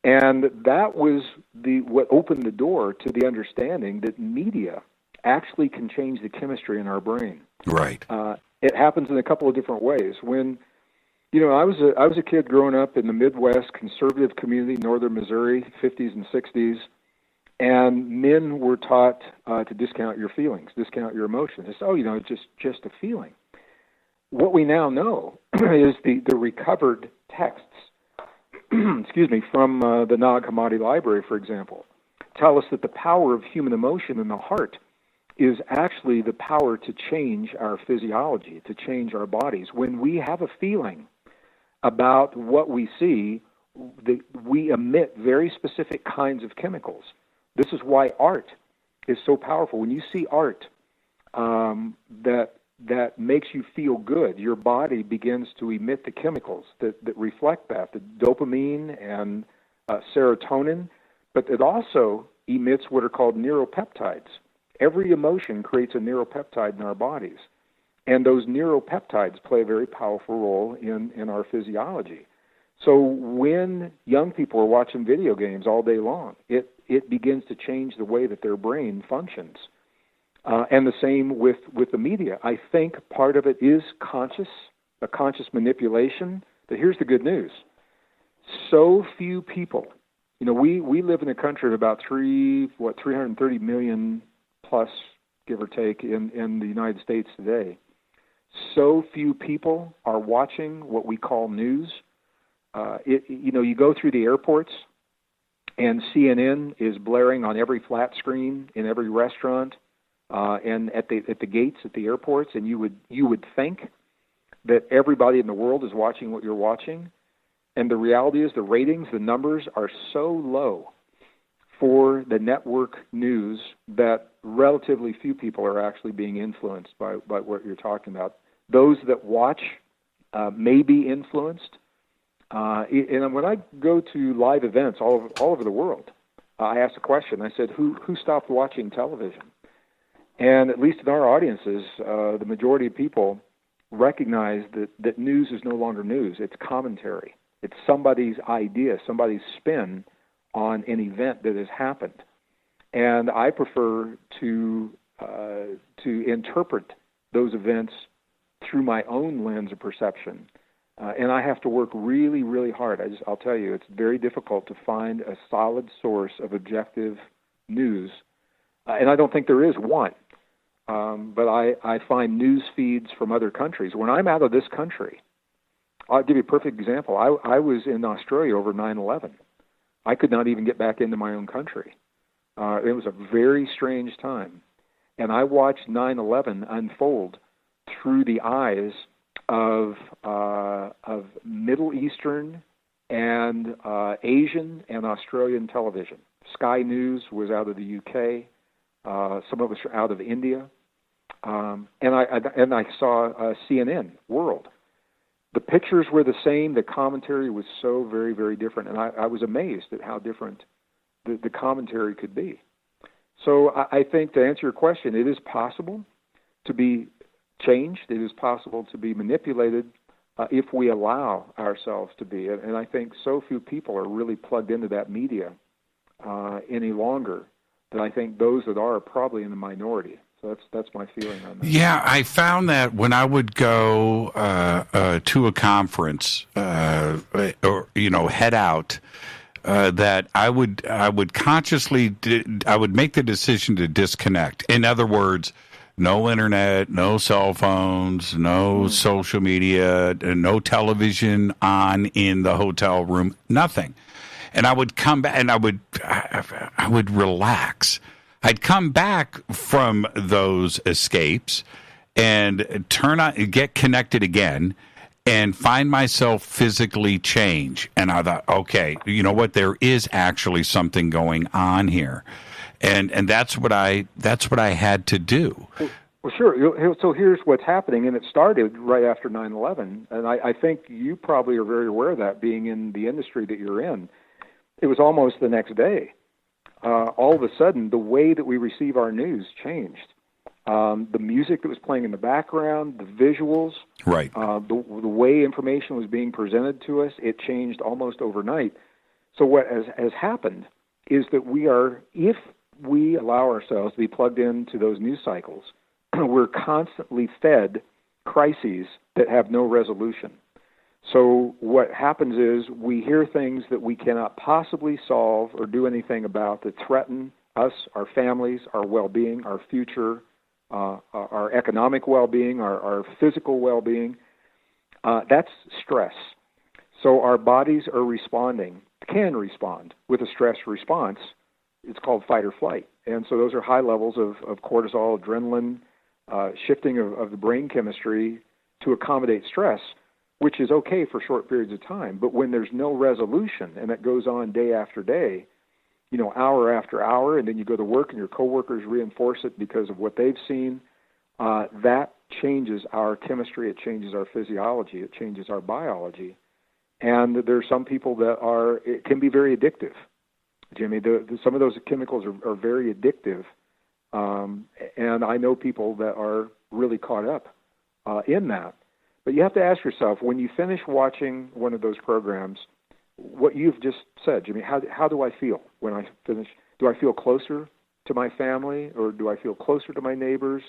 And that was what opened the door to the understanding that media actually can change the chemistry in our brain. Right. It happens in a couple of different ways. When, I was a kid growing up in the Midwest conservative community, northern Missouri, 50s and 60s, and men were taught to discount your feelings, discount your emotions. It's, it's just a feeling. What we now know is the recovered texts, from the Nag Hammadi Library, for example, tell us that the power of human emotion in the heart is actually the power to change our physiology, to change our bodies. When we have a feeling about what we see, we emit very specific kinds of chemicals. This is why art is so powerful. When you see art that makes you feel good, your body begins to emit the chemicals that reflect that, the dopamine and serotonin, but it also emits what are called neuropeptides. Every emotion creates a neuropeptide in our bodies. And those neuropeptides play a very powerful role in our physiology. So when young people are watching video games all day long, it begins to change the way that their brain functions. And the same with the media. I think part of it is a conscious manipulation. But here's the good news. So few people, we live in a country of about 330 million plus, give or take, in the United States today. So few people are watching what we call news. You go through the airports, and CNN is blaring on every flat screen in every restaurant, and at the gates at the airports, and you would think that everybody in the world is watching what you're watching, and the reality is the ratings, the numbers are so low for the network news that relatively few people are actually being influenced by what you're talking about. Those that watch may be influenced. And when I go to live events all over the world, I asked a question. I said, who stopped watching television? And at least in our audiences, the majority of people recognize that news is no longer news. It's commentary. It's somebody's idea, somebody's spin on an event that has happened. And I prefer to interpret those events through my own lens of perception. And I have to work really, really hard. I'll tell you, it's very difficult to find a solid source of objective news. And I don't think there is one. But I find news feeds from other countries. When I'm out of this country, I'll give you a perfect example. I was in Australia over 9/11. I could not even get back into my own country. It was a very strange time. And I watched 9/11 unfold through the eyes of Middle Eastern and Asian and Australian television. Sky News was out of the UK. Some of us are out of India. And I saw CNN World. The pictures were the same. The commentary was so very, very different. And I was amazed at how different the commentary could be. So I think, to answer your question, it is possible to be changed. It is possible to be manipulated if we allow ourselves to be. And I think so few people are really plugged into that media any longer that I think those that are probably in the minority. So that's my feeling on that. Yeah, I found that when I would go to a conference or head out, that I would consciously I would make the decision to disconnect. In other words, no internet, no cell phones, no social media, no television on in the hotel room, nothing. And I would come back and I would relax. I'd come back from those escapes and get connected again and find myself physically change. And I thought, okay, you know what? There is actually something going on here. And that's what I had to do. Well, sure. So here's what's happening, and it started right after 9/11. And I think you probably are very aware of that, being in the industry that you're in. It was almost the next day. All of a sudden, the way that we receive our news changed. The music that was playing in the background, the visuals, right? The way information was being presented to us, it changed almost overnight. So what has happened is that if we allow ourselves to be plugged into those news cycles, we're constantly fed crises that have no resolution. So what happens is we hear things that we cannot possibly solve or do anything about that threaten us, our families, our well-being, our future, our economic well-being, our physical well-being. That's stress. So our bodies can respond with a stress response. It's called fight or flight. And so those are high levels of cortisol, adrenaline, shifting of the brain chemistry to accommodate stress, which is okay for short periods of time. But when there's no resolution, and it goes on day after day, hour after hour, and then you go to work and your coworkers reinforce it because of what they've seen, that changes our chemistry, it changes our physiology, it changes our biology. And there are some people it can be very addictive, Jimmy. Some of those chemicals are very addictive. And I know people that are really caught up in that. But you have to ask yourself, when you finish watching one of those programs, what you've just said, Jimmy, how do I feel when I finish? Do I feel closer to my family, or do I feel closer to my neighbors?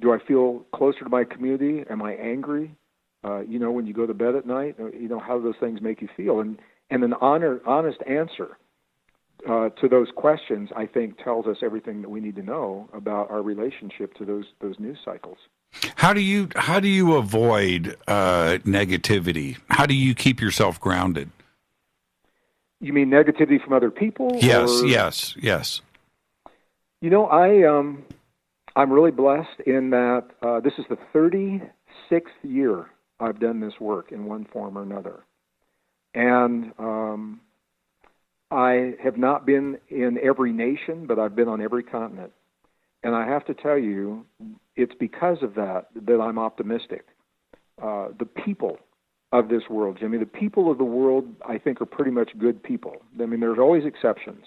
Do I feel closer to my community? Am I angry? When you go to bed at night, how do those things make you feel? And an honest answer to those questions, I think, tells us everything that we need to know about our relationship to those news cycles. How do you avoid negativity? How do you keep yourself grounded? You mean negativity from other people? Yes. I'm really blessed in that this is the 36th year I've done this work in one form or another. And I have not been in every nation, but I've been on every continent. And I have to tell you, it's because of that I'm optimistic. The people of this world, Jimmy, the people of the world, I think, are pretty much good people. I mean, there's always exceptions.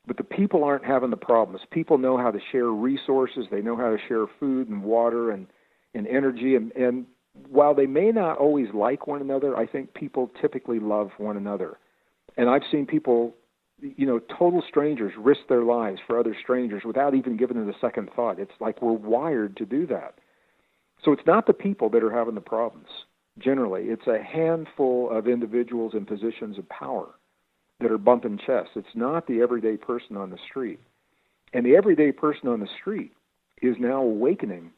But the people aren't having the problems. People know how to share resources. They know how to share food and water and energy. And while they may not always like one another, I think people typically love one another. And I've seen people, total strangers risk their lives for other strangers without even giving it a second thought. It's like we're wired to do that. So it's not the people that are having the problems, generally. It's a handful of individuals in positions of power that are bumping chests. It's not the everyday person on the street. And the everyday person on the street is now awakening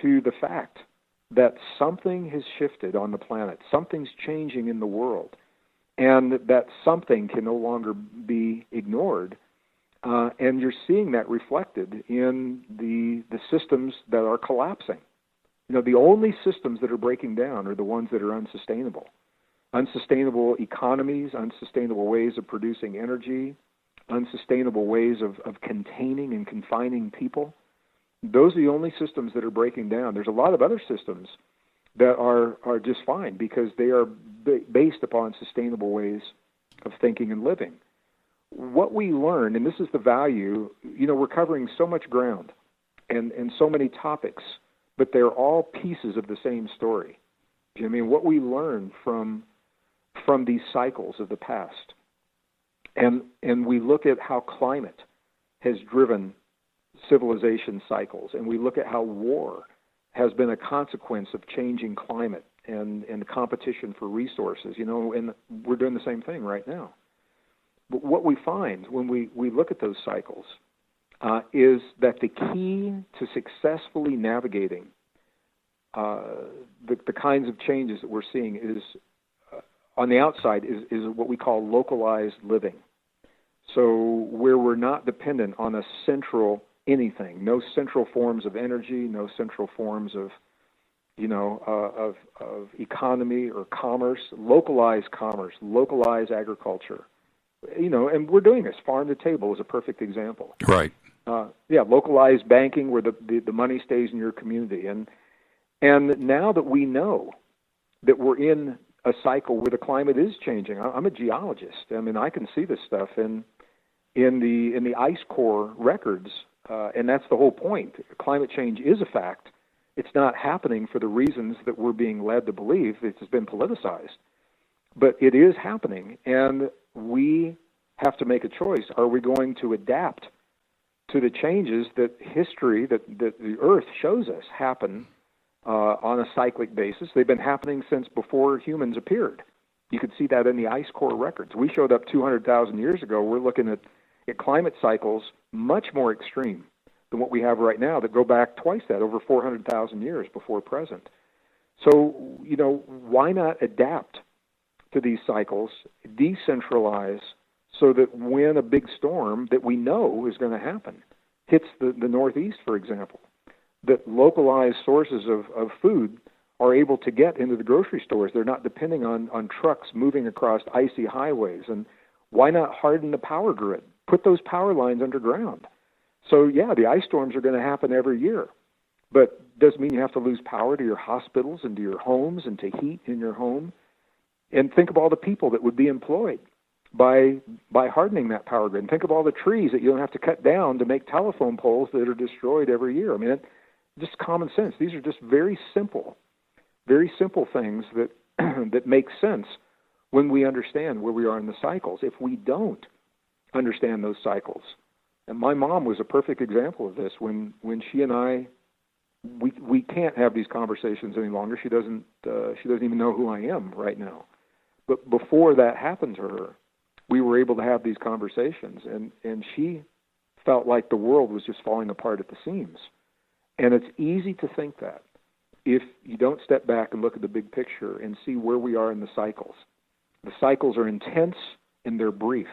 to the fact that something has shifted on the planet. Something's changing in the world. And that something can no longer be ignored. And you're seeing that reflected in the systems that are collapsing. The only systems that are breaking down are the ones that are unsustainable. Unsustainable economies, unsustainable ways of producing energy, unsustainable ways of containing and confining people. Those are the only systems that are breaking down. There's a lot of other systems that are just fine because they are based upon sustainable ways of thinking and living. What we learn, and this is the value, we're covering so much ground and so many topics, but they're all pieces of the same story. Jimmy, what we learn from these cycles of the past, and we look at how climate has driven civilization cycles, and we look at how war has been a consequence of changing climate and competition for resources, and we're doing the same thing right now. But what we find when we look at those cycles is that the key to successfully navigating the kinds of changes that we're seeing is, on the outside, is what we call localized living. So where we're not dependent on a central anything, no central forms of energy, no central forms of economy or commerce, localized agriculture. And we're doing this. Farm to table is a perfect example. Right. Localized banking where the money stays in your community. And now that we know that we're in a cycle where the climate is changing, I'm a geologist. I mean, I can see this stuff in the ice core records, and that's the whole point. Climate change is a fact. It's not happening for the reasons that we're being led to believe. It's been politicized. But it is happening, and we have to make a choice. Are we going to adapt to the changes that history, that the Earth shows us happen on a cyclic basis? They've been happening since before humans appeared. You could see that in the ice core records. We showed up 200,000 years ago. We're looking at climate cycles much more extreme than what we have right now that go back twice that, over 400,000 years before present. So, why not adapt to these cycles, decentralize, so that when a big storm that we know is going to happen hits the Northeast, for example, that localized sources of food are able to get into the grocery stores. They're not depending on trucks moving across icy highways. And why not harden the power grid? Put those power lines underground. So, the ice storms are going to happen every year. But doesn't mean you have to lose power to your hospitals and to your homes and to heat in your home. And think of all the people that would be employed by hardening that power grid. And think of all the trees that you don't have to cut down to make telephone poles that are destroyed every year. I mean, just common sense. These are just very simple things that that make sense when we understand where we are in the cycles. If we don't understand those cycles, and my mom was a perfect example of this. When she and I, we can't have these conversations any longer. She doesn't even know who I am right now. But before that happened to her, we were able to have these conversations, and she felt like the world was just falling apart at the seams. And it's easy to think that if you don't step back and look at the big picture and see where we are in the cycles. The cycles are intense and they're brief.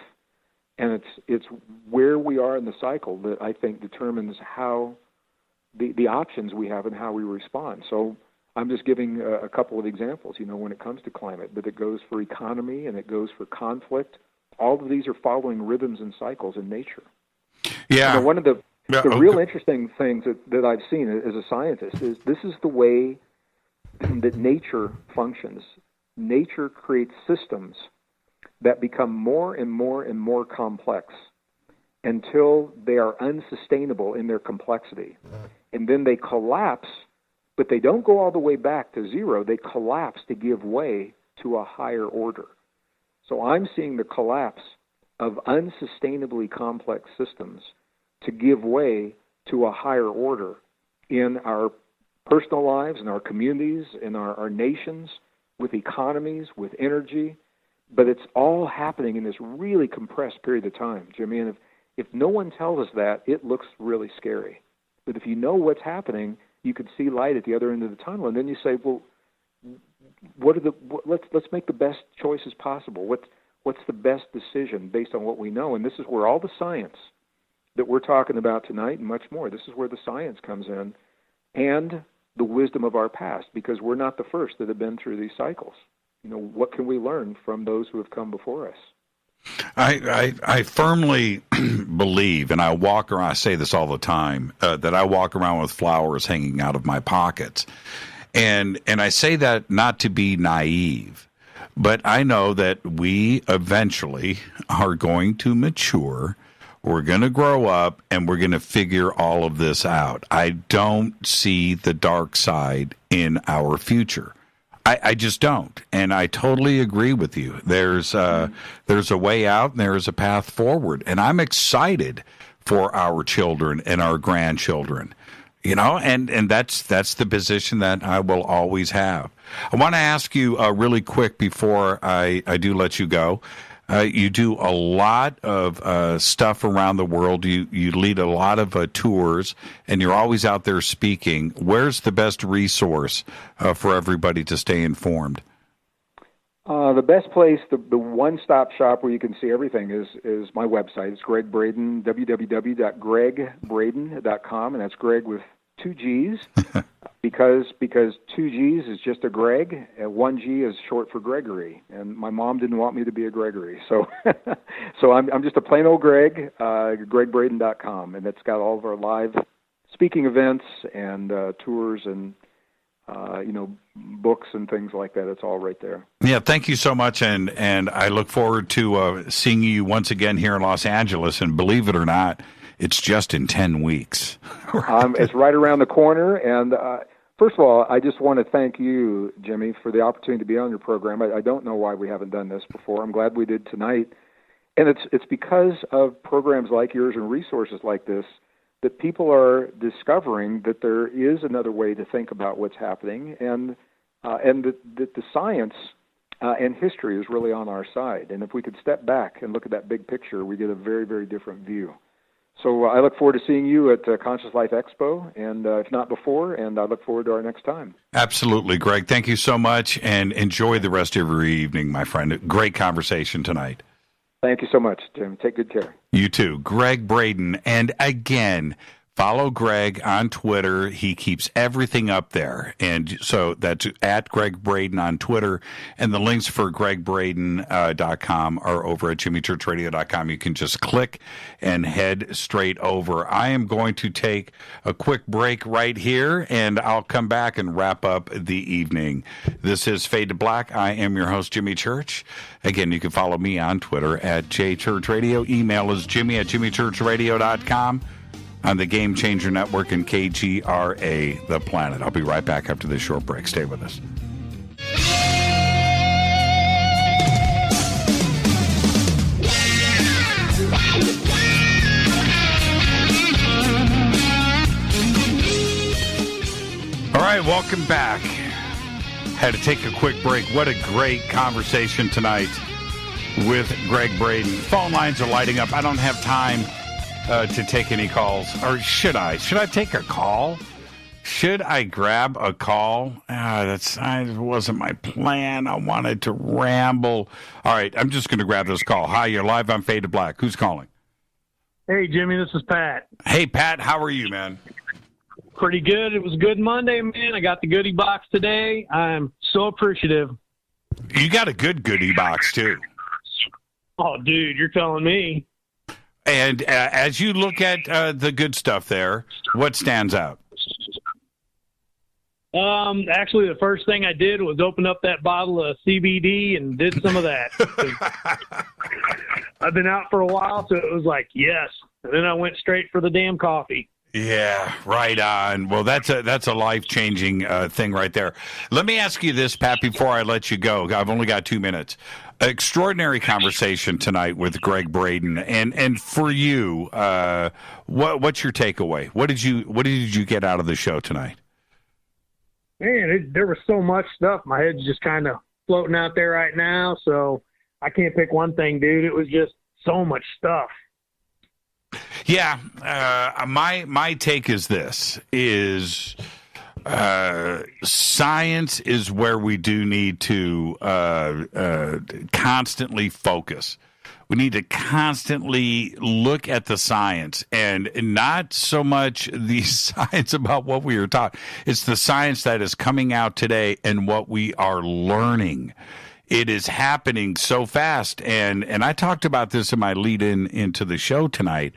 And it's where we are in the cycle that I think determines how the options we have and how we respond. So I'm just giving a couple of examples, when it comes to climate, but it goes for economy and it goes for conflict. All of these are following rhythms and cycles in nature. Yeah. One of the real interesting things that I've seen as a scientist is this is the way that nature functions. Nature creates systems that become more and more and more complex until they are unsustainable in their complexity. And then they collapse, but they don't go all the way back to zero. They collapse to give way to a higher order. So I'm seeing the collapse of unsustainably complex systems to give way to a higher order in our personal lives, in our communities, in our nations, with economies, with energy. But it's all happening in this really compressed period of time, Jimmy. And if no one tells us that, it looks really scary. But if you know what's happening, you could see light at the other end of the tunnel. And then you say, well, let's make the best choices possible. What's the best decision based on what we know? And this is where all the science that we're talking about tonight and much more, this is where the science comes in, and the wisdom of our past, because we're not the first that have been through these cycles. What can we learn from those who have come before us? I firmly believe, and I say this all the time, that I walk around with flowers hanging out of my pockets. And I say that not to be naive, but I know that we eventually are going to mature. We're going to grow up, and we're going to figure all of this out. I don't see the dark side in our future. I just don't, and I totally agree with you. There's a way out, and there is a path forward, and I'm excited for our children and our grandchildren. And that's the position that I will always have. I want to ask you really quick before I do let you go. You do a lot of stuff around the world. You lead a lot of tours, and you're always out there speaking. Where's the best resource for everybody to stay informed? The best place, the one-stop shop where you can see everything is my website. It's Gregg Braden, www.greggbraden.com, and that's Greg with 2 G's, because 2 G's is just a Greg, and 1 G is short for Gregory, and my mom didn't want me to be a Gregory, so I'm just a plain old Greg, greggbraden.com, and it's got all of our live speaking events and tours and books and things like that. It's all right there. Yeah, thank you so much, and I look forward to seeing you once again here in Los Angeles, and believe it or not, it's just in 10 weeks. It's right around the corner. And first of all, I just want to thank you, Jimmy, for the opportunity to be on your program. I don't know why we haven't done this before. I'm glad we did tonight. And it's because of programs like yours and resources like this that people are discovering that there is another way to think about what's happening, and that the science and history is really on our side. And if we could step back and look at that big picture, we get a very, very different view. So I look forward to seeing you at Conscious Life Expo, and if not before, and I look forward to our next time. Absolutely, Greg. Thank you so much, and enjoy the rest of your evening, my friend. Great conversation tonight. Thank you so much, Jim. Take good care. You too. Gregg Braden. And again, follow Greg on Twitter. He keeps everything up there. And so that's at Gregg Braden on Twitter. And the links for greggbraden.com are over at jimmychurchradio.com. You can just click and head straight over. I am going to take a quick break right here, and I'll come back and wrap up the evening. This is Fade to Black. I am your host, Jimmy Church. Again, you can follow me on Twitter at jchurchradio. Email is jimmy@jimmychurchradio.com. on the Game Changer Network and KGRA, The Planet. I'll be right back after this short break. Stay with us. All right, welcome back. Had to take a quick break. What a great conversation tonight with Gregg Braden. Phone lines are lighting up. I don't have time to take any calls. Or should I? Should I take a call? Should I grab a call? That wasn't my plan. I wanted to ramble. All right, I'm just going to grab this call. Hi, you're live on Fade to Black. Who's calling? Hey, Jimmy, this is Pat. Hey, Pat, how are you, man? Pretty good. It was a good Monday, man. I got the goodie box today. I'm so appreciative. You got a good goodie box, too. Oh, dude, you're telling me. And as you look at the good stuff there, what stands out? Actually, the first thing I did was open up that bottle of CBD and did some of that. I've been out for a while, so it was like, yes. And then I went straight for the damn coffee. Yeah, right on. Well, that's a life-changing thing right there. Let me ask you this, Pat, before I let you go. I've only got 2 minutes. Extraordinary conversation tonight with Gregg Braden, and for you, what's your takeaway? What did you get out of the show tonight? Man, there was so much stuff. My head's just kind of floating out there right now, so I can't pick one thing, dude. It was just so much stuff. Yeah, my take is this, is science is where we do need to constantly focus. We need to constantly look at the science, and not so much the science about what we are taught. It's the science that is coming out today and what we are learning. It is happening so fast, and I talked about this in my lead-in into the show tonight,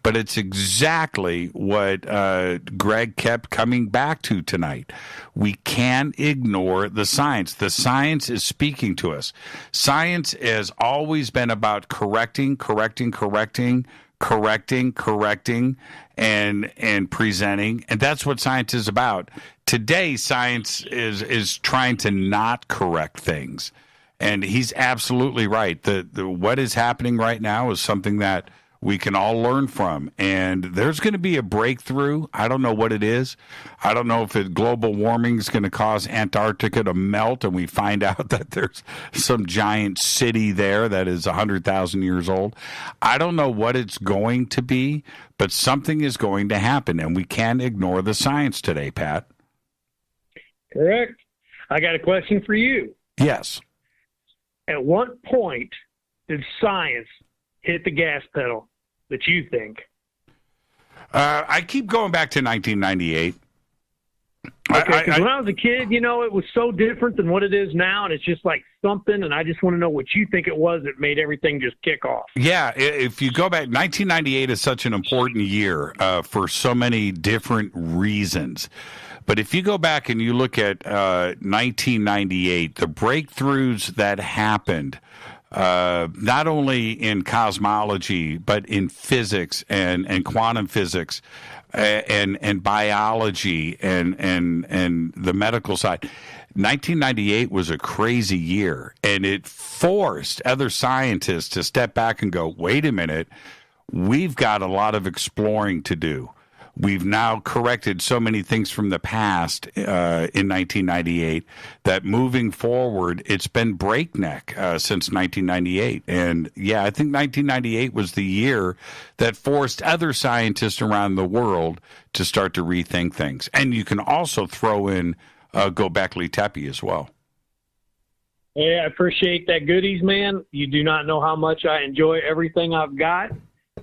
but it's exactly what Gregg kept coming back to tonight. We can't ignore the science. The science is speaking to us. Science has always been about correcting, and presenting, and that's what science is about. Today, science is trying to not correct things. And he's absolutely right. The what is happening right now is something that we can all learn from. And there's going to be a breakthrough. I don't know what it is. I don't know if global warming is going to cause Antarctica to melt and we find out that there's some giant city there that is 100,000 years old. I don't know what it's going to be, but something is going to happen. And we can't ignore the science today, Pat. Correct. I got a question for you. Yes. At what point did science hit the gas pedal that you think? I keep going back to 1998. Okay, because when I was a kid, it was so different than what it is now, and it's just like something, and I just want to know what you think it was that made everything just kick off. Yeah, if you go back, 1998 is such an important year for so many different reasons. But if you go back and you look at 1998, the breakthroughs that happened, not only in cosmology, but in physics and quantum physics and biology and the medical side. 1998 was a crazy year, and it forced other scientists to step back and go, wait a minute, we've got a lot of exploring to do. We've now corrected so many things from the past in 1998 that moving forward, it's been breakneck since 1998. And, yeah, I think 1998 was the year that forced other scientists around the world to start to rethink things. And you can also throw in Göbekli Tepe as well. Yeah, I appreciate that goodies, man. You do not know how much I enjoy everything I've got.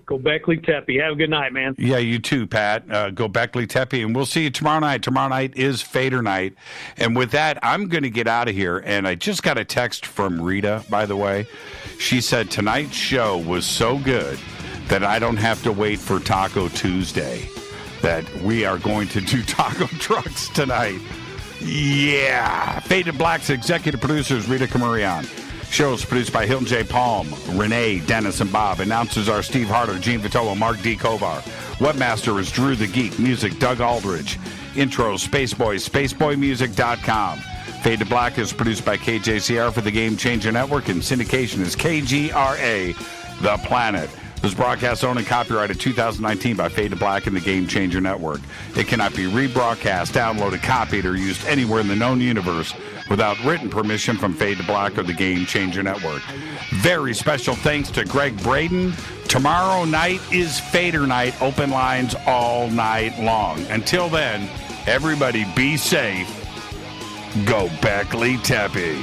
Göbekli Tepe. Have a good night, man. Yeah, you too, Pat. Göbekli Tepe, and we'll see you tomorrow night. Tomorrow night is Fader night. And with that, I'm going to get out of here. And I just got a text from Rita, by the way. She said, tonight's show was so good that I don't have to wait for Taco Tuesday, that we are going to do taco trucks tonight. Yeah. Faded Black's executive producers, Rita Camurian. Show is produced by Hilton J. Palm, Renee, Dennis, and Bob. Announcers are Steve Harder, Gene Vitola, Mark D. Kovar. Webmaster is Drew the Geek. Music, Doug Aldridge. Intro, Spaceboy, spaceboymusic.com. Fade to Black is produced by KJCR for the Game Changer Network, and syndication is KGRA, The Planet. This broadcast owned and copyrighted 2019 by Fade to Black and the Game Changer Network. It cannot be rebroadcast, downloaded, copied, or used anywhere in the known universe without written permission from Fade to Black or the Game Changer Network. Very special thanks to Gregg Braden. Tomorrow night is Fader night. Open lines all night long. Until then, everybody be safe. Go Beckley Tepe.